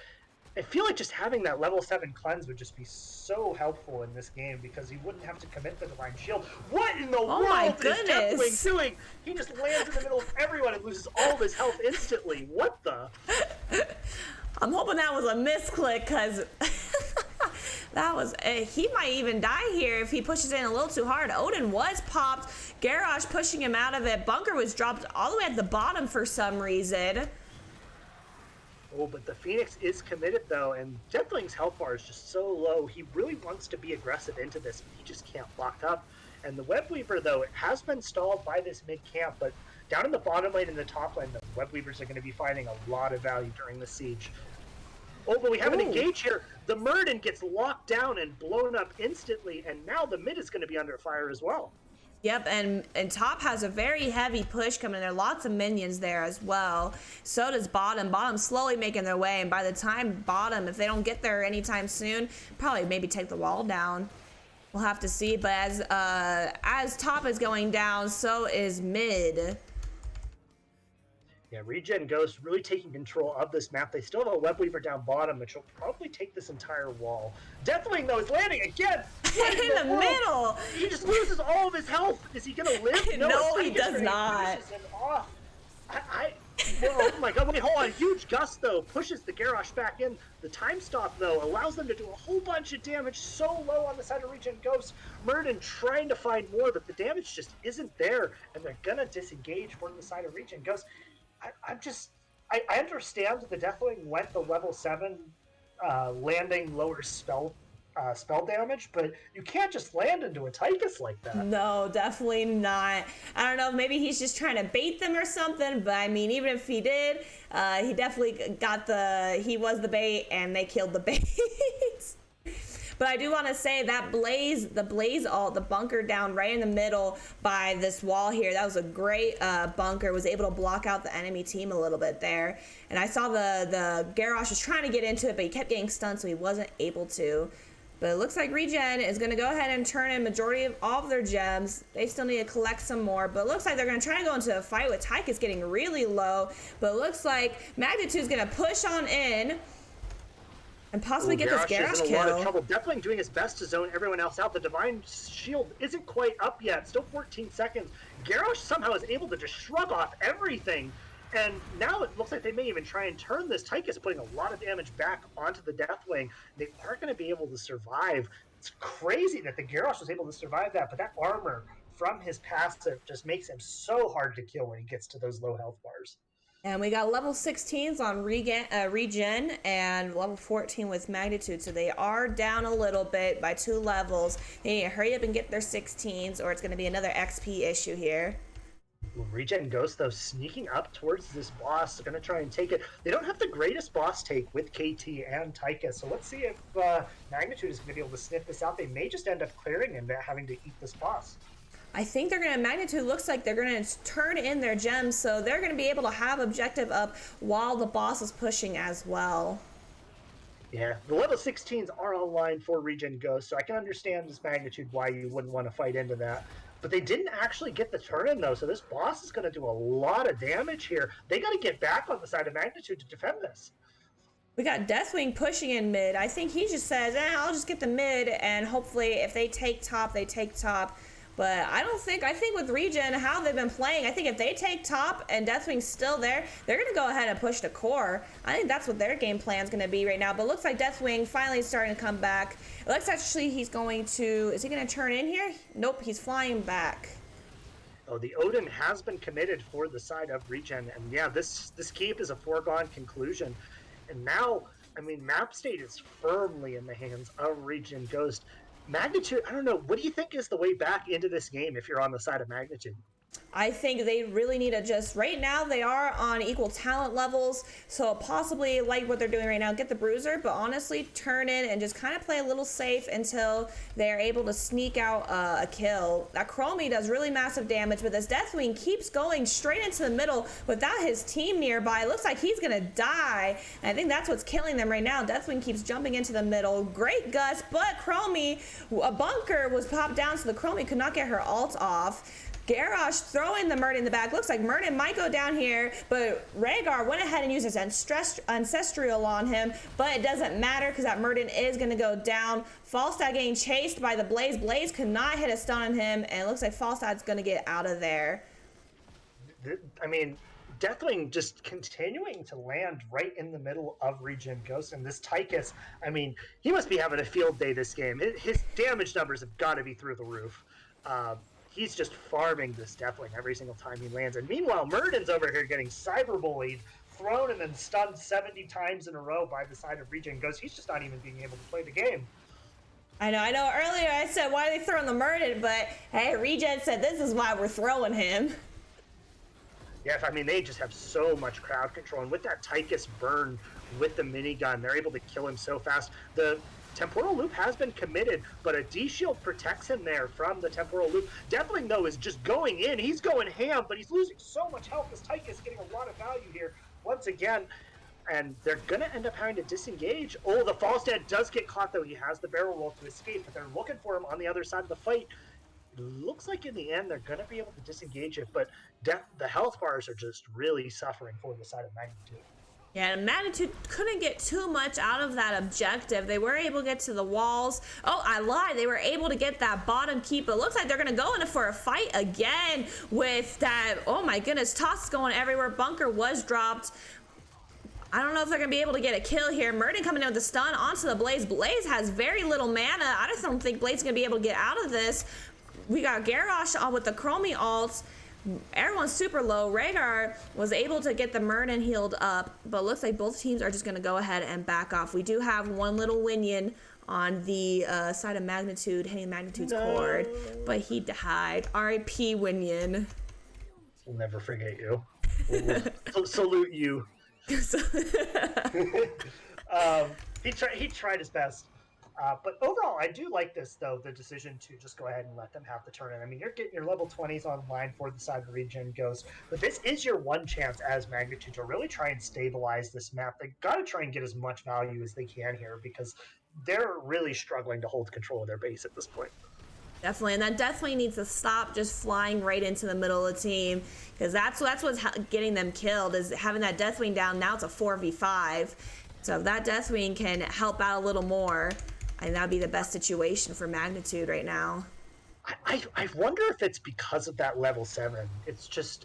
I feel like just having that level 7 cleanse would just be so helpful in this game because he wouldn't have to commit the Divine Shield. What in the world is Deathwing doing? He just lands in the middle of everyone and loses all of his health instantly. What the?
I'm hoping that was a misclick because that was, he might even die here if he pushes in a little too hard. Odin was popped. Garrosh pushing him out of it. Bunker was dropped all the way at the bottom for some reason.
Oh, but the Phoenix is committed though, and Deathwing's health bar is just so low. He really wants to be aggressive into this, but he just can't lock up. And the Web Weaver though, it has been stalled by this mid camp, but down in the bottom lane and the top lane, the Web Weavers are going to be finding a lot of value during the siege. Oh, but we have an engage here. The Murden gets locked down and blown up instantly, and now the mid is going to be under fire as well.
Yep, and top has a very heavy push coming in there. Lots of minions there as well. So does bottom. Bottom slowly making their way, and by the time bottom, if they don't get there anytime soon, probably maybe take the wall down. We'll have to see. But as top is going down, so is mid.
Yeah, ReGen Ghost really taking control of this map. They still have a Web Weaver down bottom, which will probably take this entire wall. Deathwing, though, is landing again!
In the middle!
He just loses all of his health! Is he gonna live?
No, he does not.
Him off. Oh my god, wait, hold on. Huge gust, though, pushes the Garrosh back in. The time stop, though, allows them to do a whole bunch of damage so low on the side of ReGen Ghost. Murden trying to find more, but the damage just isn't there, and they're gonna disengage from the side of ReGen Ghost. I understand the Deathwing went the level 7 landing lower spell damage, but you can't just land into a Tychus like that.
No, definitely not. I don't know, maybe he's just trying to bait them or something, but I mean, even if he did, he definitely he was the bait and they killed the bait. But I do want to say that the blaze ult, the bunker down right in the middle by this wall here, that was a great bunker. Was able to block out the enemy team a little bit there. And I saw the Garrosh was trying to get into it, but he kept getting stunned, so he wasn't able to. But it looks like ReGen is going to go ahead and turn in majority of all of their gems. They still need to collect some more, but it looks like they're going to try to go into a fight with Tychus getting really low. But it looks like Magnitude is going to push on in and possibly get this Garrosh kill.
A lot of trouble. Deathwing doing his best to zone everyone else out. The Divine Shield isn't quite up yet. Still 14 seconds. Garrosh somehow is able to just shrug off everything. And now it looks like they may even try and turn this. Tychus putting a lot of damage back onto the Deathwing. They aren't going to be able to survive. It's crazy that the Garrosh was able to survive that, but that armor from his passive just makes him so hard to kill when he gets to those low health bars.
And we got level 16s on ReGen and level 14 with Magnitude. So they are down a little bit by 2 levels. They need to hurry up and get their 16s or it's going to be another XP issue here.
ReGen Ghost, though, sneaking up towards this boss. They're going to try and take it. They don't have the greatest boss take with KT and Tychus. So let's see if Magnitude is going to be able to sniff this out. They may just end up clearing and having to eat this boss.
I think they're going to, Magnitude looks like they're going to turn in their gems, so they're going to be able to have objective up while the boss is pushing as well.
Yeah, the level 16s are online for ReGen Ghost, so I can understand this Magnitude why you wouldn't want to fight into that. But they didn't actually get the turn in, though, so this boss is going to do a lot of damage here. They got to get back on the side of Magnitude to defend this.
We got Deathwing pushing in mid. I think he just says, I'll just get the mid, and hopefully if they take top, they take top. But I think with ReGen, how they've been playing, I think if they take top and Deathwing's still there, they're going to go ahead and push the core. I think that's what their game plan is going to be right now. But it looks like Deathwing finally is starting to come back. It looks actually is he going to turn in here? Nope, he's flying back.
Oh, the Odin has been committed for the side of ReGen. And yeah, this keep is a foregone conclusion. And now I mean, map state is firmly in the hands of Regen Ghost. Magnitude, I don't know. What do you think is the way back into this game if you're on the side of Magnitude?
I think they really need to just, right now they are on equal talent levels, so possibly like what they're doing right now, get the bruiser, but honestly turn in and just kind of play a little safe until they're able to sneak out a kill. That Chromie does really massive damage, but this Deathwing keeps going straight into the middle without his team nearby. It looks like he's gonna die, and I think that's what's killing them right now. Deathwing keeps jumping into the middle. Great Gus, but Chromie, a bunker was popped down, so the Chromie could not get her ult off. Garrosh throwing the Murd in the back. Looks like Murden might go down here, but Rhaegar went ahead and used his Ancestral on him, but it doesn't matter because that Murden is going to go down. Falstad getting chased by the Blaze. Blaze could not hit a stun on him, and it looks like Falstad's going to get out of there.
I mean, Deathwing just continuing to land right in the middle of Regen Ghost, and this Tychus, I mean, he must be having a field day this game. His damage numbers have got to be through the roof. He's just farming this Deathwing every single time he lands. And meanwhile, Murden's over here getting cyberbullied, thrown and then stunned 70 times in a row by the side of Regen Ghost. He's just not even being able to play the game.
I know. Earlier I said, why are they throwing the Murden? But hey, Regen said this is why we're throwing him.
Yeah, I mean, they just have so much crowd control. And with that Tychus burn with the minigun, they're able to kill him so fast. The Temporal Loop has been committed, but a D-Shield protects him there from the Temporal Loop. Deathwing, though, is just going in. He's going ham, but he's losing so much health. This Tychus getting a lot of value here once again, and they're going to end up having to disengage. Oh, the Falstad does get caught, though. He has the barrel roll to escape, but they're looking for him on the other side of the fight. It looks like in the end they're going to be able to disengage it, but the health bars are just really suffering for the side of Magnitude.
Yeah, and Magnitude couldn't get too much out of that objective. They were able to get to the walls. Oh, I lied. They were able to get that bottom keep. It looks like they're going to go in for a fight again with that. Oh my goodness, toss going everywhere. Bunker was dropped. I don't know if they're going to be able to get a kill here. Murden coming in with the stun onto the Blaze. Blaze has very little mana. I just don't think Blaze is going to be able to get out of this. We got Garrosh on with the Chromie ult. Everyone's super low. Rhaegar was able to get the Murden healed up, but looks like both teams are just going to go ahead and back off. We do have one little Winion on the side of Magnitude, hitting Magnitude's cord, but he died. R.I.P. Winion.
We'll never forget you. We'll salute you. He tried his best. But overall, I do like this, though, the decision to just go ahead and let them have the turn in. I mean, you're getting your level 20s online for the side of Regen Ghost, but this is your one chance as Magnitude to really try and stabilize this map. They got to try and get as much value as they can here because they're really struggling to hold control of their base at this point.
Definitely, and that definitely needs to stop just flying right into the middle of the team because that's what's getting them killed is having that Deathwing down. Now it's a 4v5, so if that Deathwing can help out a little more, and that'd be the best situation for Magnitude right now.
I wonder if it's because of that level 7. It's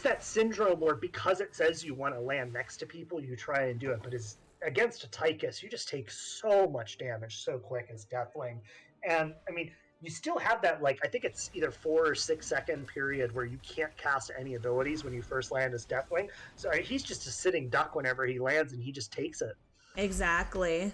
that syndrome where because it says you want to land next to people, you try and do it. But against a Tychus, you just take so much damage so quick as Deathwing. And, I mean, you still have that, I think it's either 4 or 6 second period where you can't cast any abilities when you first land as Deathwing. So he's just a sitting duck whenever he lands, and he just takes it.
Exactly.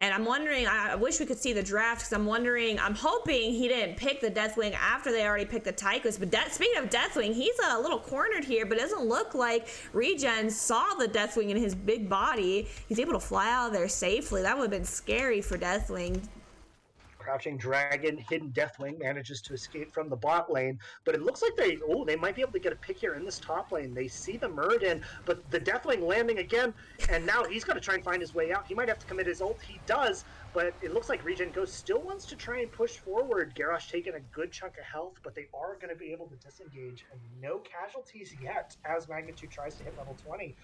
And I'm wondering, I wish we could see the draft because I'm hoping he didn't pick the Deathwing after they already picked the Tychus. But speaking of Deathwing, he's a little cornered here, but it doesn't look like Regen saw the Deathwing in his big body. He's able to fly out of there safely. That would have been scary for Deathwing.
Crouching Dragon, hidden Deathwing manages to escape from the bot lane, but it looks like they might be able to get a pick here in this top lane. They see the Murden, but the Deathwing landing again, and now he's got to try and find his way out. He might have to commit his ult. He does, but it looks like Regen Ghost still wants to try and push forward. Garrosh taking a good chunk of health, but they are going to be able to disengage, and no casualties yet as Magnitude tries to hit level 20.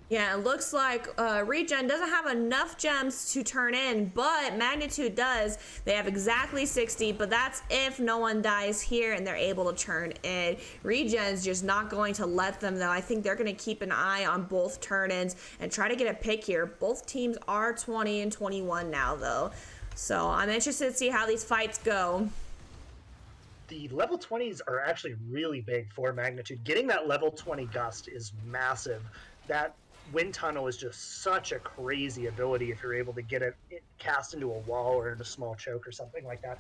Yeah, it looks like Regen doesn't have enough gems to turn in, but Magnitude does. They have exactly 60, but that's if no one dies here and they're able to turn in. Regen's just not going to let them, though. I think they're going to keep an eye on both turn-ins and try to get a pick here. Both teams are 20 and 21 now, though. So I'm interested to see how these fights go.
The level 20s are actually really big for Magnitude. Getting that level 20 Gust is massive. That Wind Tunnel is just such a crazy ability if you're able to get it cast into a wall or in a small choke or something like that.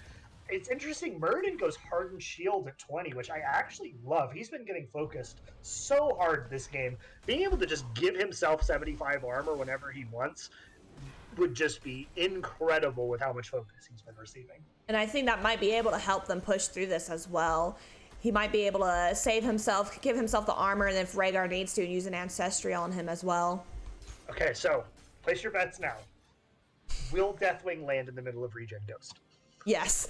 It's interesting. Muradin goes Hardened Shield at 20, which I actually love. He's been getting focused so hard this game. Being able to just give himself 75 armor whenever he wants would just be incredible with how much focus he's been receiving.
And I think that might be able to help them push through this as well. He might be able to save himself, give himself the armor, and if Rhaegar needs to, use an Ancestry on him as well.
Okay, so place your bets now. Will Deathwing land in the middle of Regen Ghost?
Yes.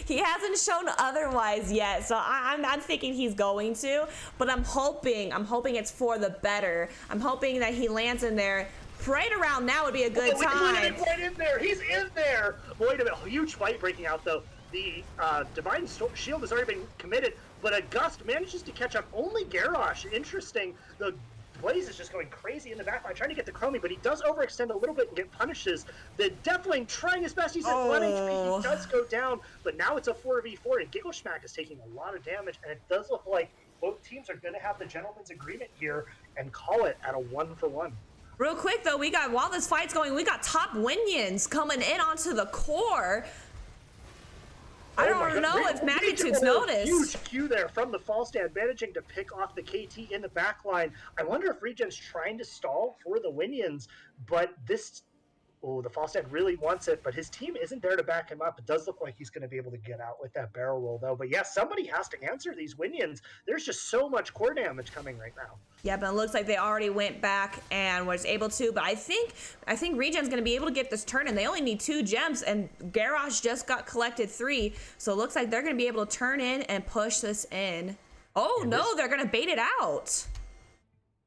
He hasn't shown otherwise yet, so I'm thinking he's going to, but I'm hoping it's for the better. I'm hoping that he lands in there right around now would be a good time.
Right in there. He's in there. Wait a minute. Huge fight breaking out, though. The Divine Shield has already been committed, but a Gust manages to catch up only Garrosh. Interesting. The Blaze is just going crazy in the backline, trying to get the Chromie, but he does overextend a little bit and get punishes. The Deathwing trying his best. He's at 1 HP. He does go down, but now it's a 4v4, and Gigglesmack is taking a lot of damage, and it does look like both teams are going to have the gentleman's agreement here and call it at a 1-for-1.
Real quick, though, while this fight's going, we got top Winions coming in onto the core. I don't know if Magnitude's noticed.
Huge Q there from the fall stand, managing to pick off the KT in the back line. I wonder if Regen's trying to stall for the Winions, but this... Oh, the fall stand really wants it, but his team isn't there to back him up. It does look like he's going to be able to get out with that barrel roll, though. But yeah, somebody has to answer these Winions. There's just so much core damage coming right now.
Yeah, but it looks like they already went back and was able to. But I think Regen's going to be able to get this turn, and they only need 2 gems, and Garrosh just got collected 3. So it looks like they're going to be able to turn in and push this in. Oh, and no, they're going to bait it out.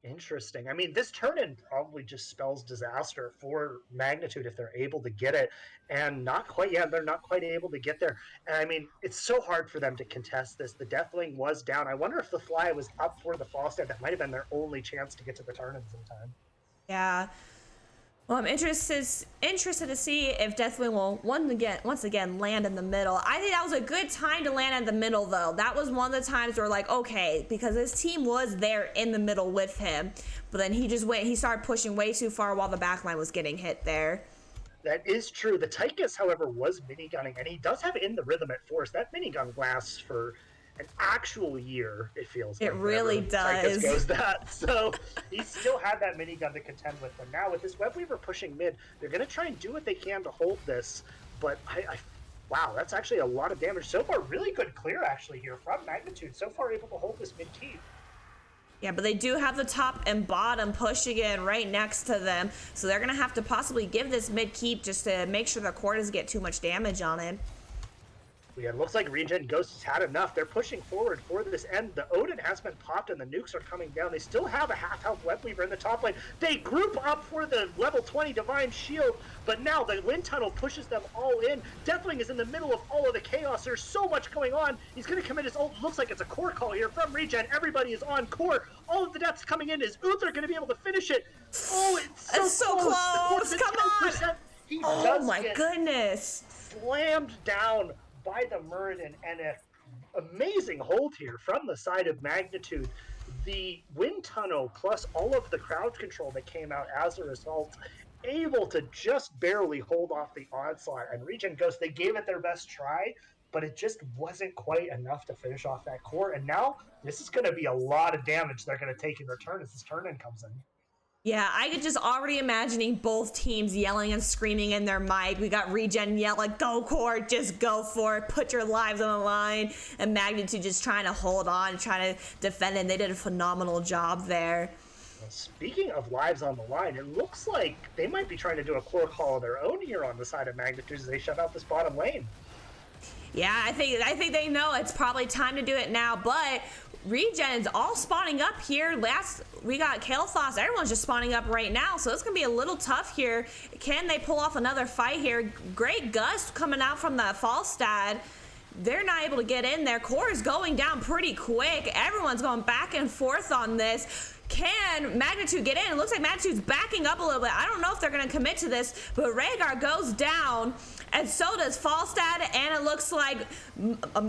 Interesting. I mean, this turn-in probably just spells disaster for Magnitude if they're able to get it. And not quite yet. They're not quite able to get there. And I mean, it's so hard for them to contest this. The Deathwing was down. I wonder if the Fly was up for the fall stand. That might have been their only chance to get to the turn-ins in time.
Yeah. Well, I'm interested to see if Deathwing will once again land in the middle. I think that was a good time to land in the middle, though. That was one of the times where, like, okay, because his team was there in the middle with him, but then he started pushing way too far while the backline was getting hit there.
That is true. The Tychus, however, was minigunning, and he does have In the Rhythm at Force. That minigun lasts for an actual year, it feels like.
It really does.
Tychus goes that. So he still had that minigun to contend with. But now with this Webweaver pushing mid, they're going to try and do what they can to hold this. But wow, that's actually a lot of damage. So far, really good clear, actually, here from Magnitude. So far, able to hold this mid-keep.
Yeah, but they do have the top and bottom pushing in right next to them. So they're going to have to possibly give this mid-keep just to make sure the core doesn't get too much damage on it.
Yeah, it looks like Regen Ghost has had enough. They're pushing forward for this end. The Odin has been popped and the nukes are coming down. They still have a half-health Webweaver in the top lane. They group up for the level 20 Divine Shield, but now the Wind Tunnel pushes them all in. Deathwing is in the middle of all of the chaos. There's so much going on. He's going to commit his ult. Looks like it's a core call here from Regen. Everybody is on core. All of the deaths coming in. Is Uther going to be able to finish it? Oh, it's so close.
Come on. Oh my goodness.
Slammed down by the Muradin, and an amazing hold here from the side of Magnitude. The Wind Tunnel plus all of the crowd control that came out as a result, able to just barely hold off the onslaught. And Regen Ghost, they gave it their best try, but it just wasn't quite enough to finish off that core. And now this is going to be a lot of damage they're going to take in return as this turn-in comes in.
Yeah, I could just already imagining both teams yelling and screaming in their mic. We got Regen yelling, go core, just go for it, put your lives on the line. And Magnitude just trying to hold on, trying to defend it. They did a phenomenal job there.
Well, speaking of lives on the line, it looks like they might be trying to do a core call of their own here on the side of Magnitude as they shut out this bottom lane.
Yeah, I think they know it's probably time to do it now, but Regen's all spawning up here. We got Kael'thas. Everyone's just spawning up right now, so it's gonna be a little tough here. Can they pull off another fight here? Great gust coming out from the Falstad. They're not able to get in there. Core is going down pretty quick. Everyone's going back and forth on this. Can Magnitude get in? It looks like Magnitude's backing up a little bit. I don't know if they're going to commit to this, but Rhaegar goes down, and so does Falstad, and it looks like,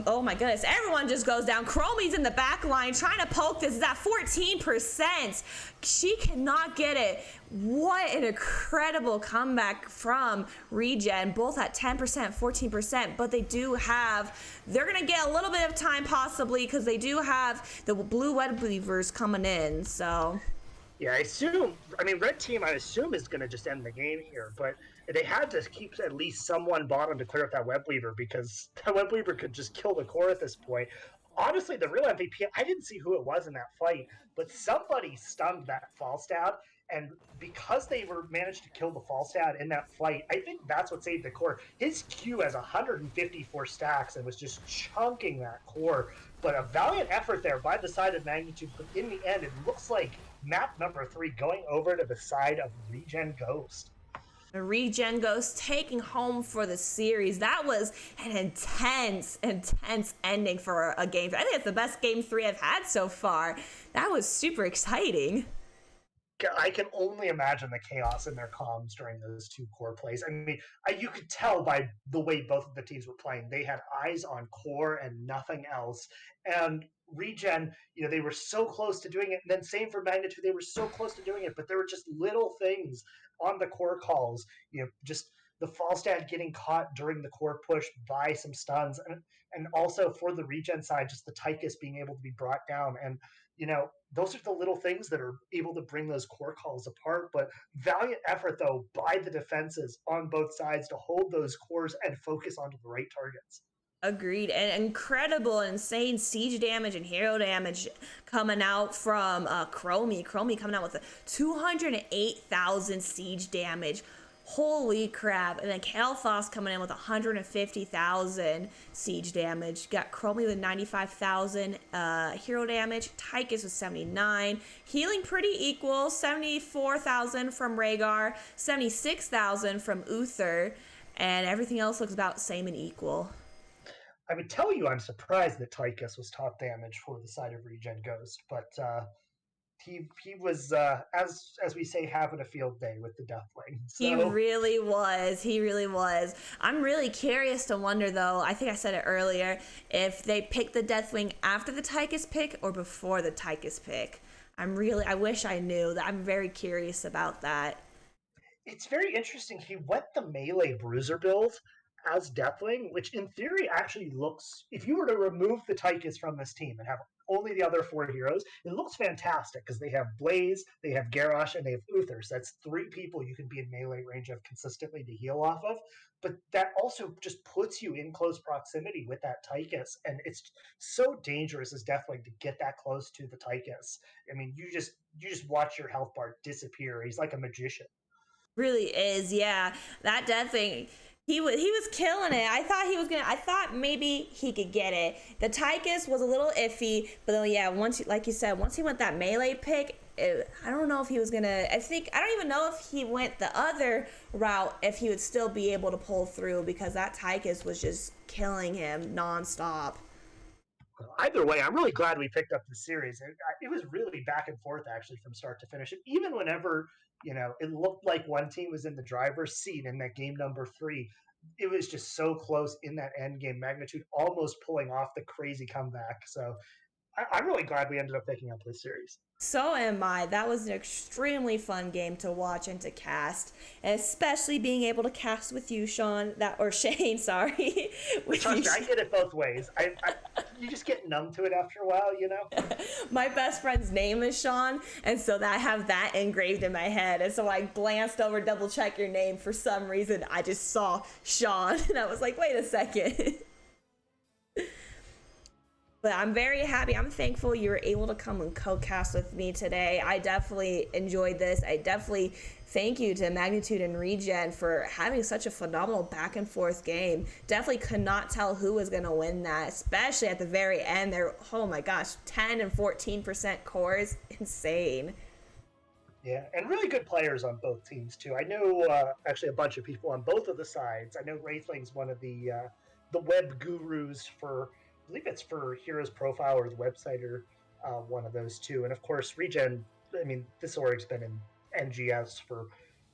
oh my goodness, everyone just goes down. Chromie's in the back line trying to poke this. It's at 14%. She cannot get it. What an incredible comeback from ReGen, both at 10%, 14%, but they're going to get a little bit of time possibly because they do have the blue web weavers coming in, so.
Yeah, red team, I assume, is going to just end the game here, but they had to keep at least someone bottom to clear up that web weaver because that web weaver could just kill the core at this point. Honestly, the real MVP, I didn't see who it was in that fight, but somebody stunned that Falstad, and because they managed to kill the Falstad in that fight, I think that's what saved the core. His Q has 154 stacks and was just chunking that core, but a valiant effort there by the side of Magnitude, but in the end, it looks like map number 3 going over to the side of ReGen Ghost.
ReGen Ghost taking home for the series. That was an intense ending for a game. I think it's the best game 3 I've had so far. That was super exciting.
I can only imagine the chaos in their comms during those 2 core plays. I mean, you could tell by the way both of the teams were playing. They had eyes on core and nothing else. And ReGen, they were so close to doing it. And then same for Magnitude, they were so close to doing it, but there were just little things on the core calls, just the Falstad getting caught during the core push by some stuns. And also for the ReGen side, just the Tychus being able to be brought down. And those are the little things that are able to bring those core calls apart. But valiant effort, though, by the defenses on both sides to hold those cores and focus onto the right targets.
Agreed. And incredible, insane siege damage and hero damage coming out from Chromie. Chromie coming out with 208,000 siege damage. Holy crap. And then Kael'thas coming in with 150,000 siege damage. Got Chromie with 95,000 hero damage. Tychus with 79. Healing pretty equal. 74,000 from Rhaegar. 76,000 from Uther. And everything else looks about same and equal.
I would tell you I'm surprised that Tychus was top damage for the side of ReGen Ghost, but he was, as we say, having a field day with the Deathwing. So.
He really was. I'm really curious to wonder, though, I think I said it earlier, if they picked the Deathwing after the Tychus pick or before the Tychus pick. I wish I knew. I'm very curious about that.
It's very interesting. He went the melee bruiser build as Deathwing, which in theory actually looks, if you were to remove the Tychus from this team and have only the other 4 heroes, it looks fantastic because they have Blaze, they have Garrosh, and they have Uther. So that's 3 people you can be in melee range of consistently to heal off of. But that also just puts you in close proximity with that Tychus, and it's so dangerous as Deathwing to get that close to the Tychus. I mean, you just watch your health bar disappear. He's like a magician.
Really is, yeah. That Deathwing, he was killing it. I thought maybe he could get it. The Tychus was a little iffy, but then yeah, once he went that melee pick, I don't know if he was gonna. I don't even know if he went the other route, if he would still be able to pull through, because that Tychus was just killing him nonstop.
Either way, I'm really glad we picked up the series. It was really back and forth actually from start to finish. And even whenever it looked like one team was in the driver's seat in that game number 3, it was just so close in that end game. Magnitude almost pulling off the crazy comeback. So I'm really glad we ended up picking up this series.
So am I. That was an extremely fun game to watch and to cast, and especially being able to cast with you, Shane. Sorry.
Trust me, I did it both ways. You just get numb to it after a while,
My best friend's name is Sean, and so I have that engraved in my head. And so I glanced over, double check your name. For some reason, I just saw Sean, and I was like, wait a second. But I'm very happy. I'm thankful you were able to come and co-cast with me today. I definitely enjoyed this. I definitely thank you to Magnitude and ReGen for having such a phenomenal back and forth game. Definitely could not tell who was going to win that, especially at the very end. There, oh my gosh, 10 and 14% cores, insane.
Yeah, and really good players on both teams too. I know actually a bunch of people on both of the sides. I know Wraithling's one of the web gurus for, I believe it's for Heroes Profile or the website, or one of those two. And of course, ReGen I mean, this org's been in NGS for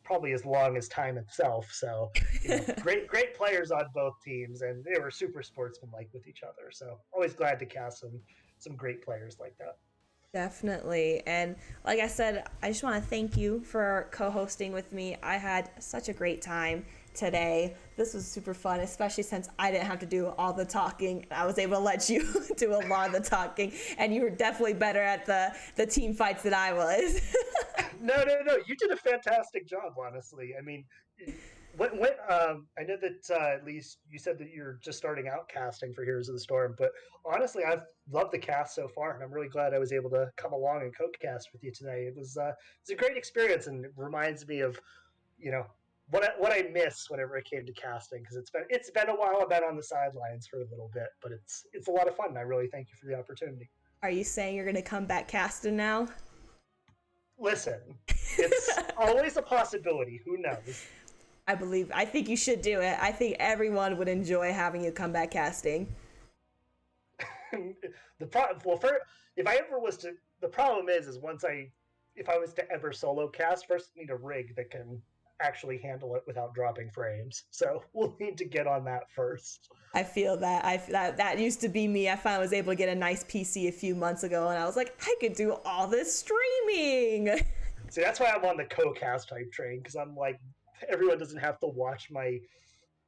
probably as long as time itself. So, great players on both teams, and they were super sportsmanlike with each other. So, always glad to cast some great players like that.
Definitely. And like I said, I just want to thank you for co hosting with me. I had such a great time today. This was super fun, especially since I didn't have to do all the talking. I was able to let you do a lot of the talking, and you were definitely better at the team fights than I was.
No, you did a fantastic job, honestly. I mean, I know that at least you said that you're just starting out casting for Heroes of the Storm, but honestly, I've loved the cast so far, and I'm really glad I was able to come along and co-cast with you today. It's a great experience, and it reminds me of you know what I miss whenever it came to casting, because it's been a while. I've been on the sidelines for a little bit, but it's a lot of fun. And I really thank you for the opportunity.
Are you saying you're going to come back casting now?
Listen, it's always a possibility. Who knows?
I think you should do it. I think everyone would enjoy having you come back casting.
The problem, well, for if I ever was to, the problem is if I was to ever solo cast, first I need a rig that can actually handle it without dropping frames. So we'll need to get on that first.
I feel that that used to be me. I finally was able to get a nice PC a few months ago, and I was like, I could do all this streaming.
See, that's why I'm on the co-cast type train, because I'm like, everyone doesn't have to watch my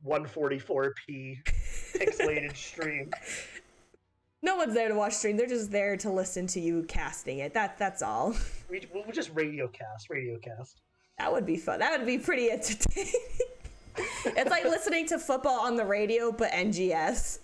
144p pixelated stream.
No one's there to watch stream. They're just there to listen to you casting it. That's all.
We'll just radio cast.
That would be fun. That would be pretty entertaining. It's like listening to football on the radio, but NGS.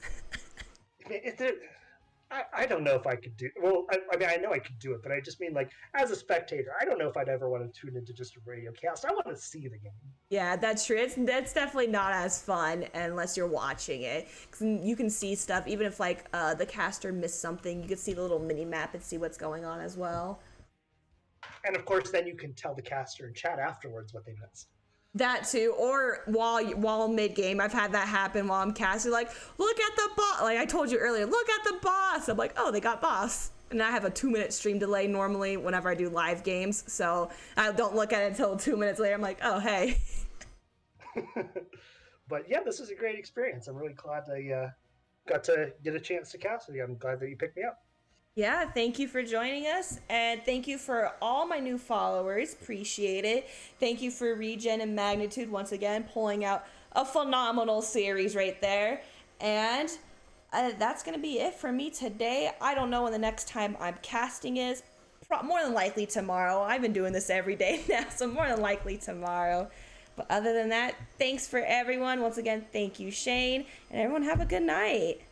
I don't know if I could do. Well, I mean, I know I could do it, but I just mean like as a spectator, I don't know if I'd ever want to tune into just a radio cast. I want to see the game.
Yeah, that's true. That's definitely not as fun unless you're watching it. 'Cause you can see stuff, even if like the caster missed something, you can see the little mini map and see what's going on as well.
And of course, then you can tell the caster in chat afterwards what they missed.
That too, or while mid game, I've had that happen while I'm casting. Like, look at the boss. Like I told you earlier, look at the boss. I'm like, oh, they got boss. And I have a 2-minute stream delay normally whenever I do live games, so I don't look at it until 2 minutes later. I'm like, oh hey.
But yeah, this was a great experience. I'm really glad I got to get a chance to cast with you. I'm glad that you picked me up.
Yeah, thank you for joining us, and thank you for all my new followers. Appreciate it. Thank you for ReGen and Magnitude once again pulling out a phenomenal series right there. And that's going to be it for me today. I don't know when the next time I'm casting is. More than likely tomorrow. I've been doing this every day now, so more than likely tomorrow. But other than that, thanks for everyone. Once again, thank you, Shane, and everyone have a good night.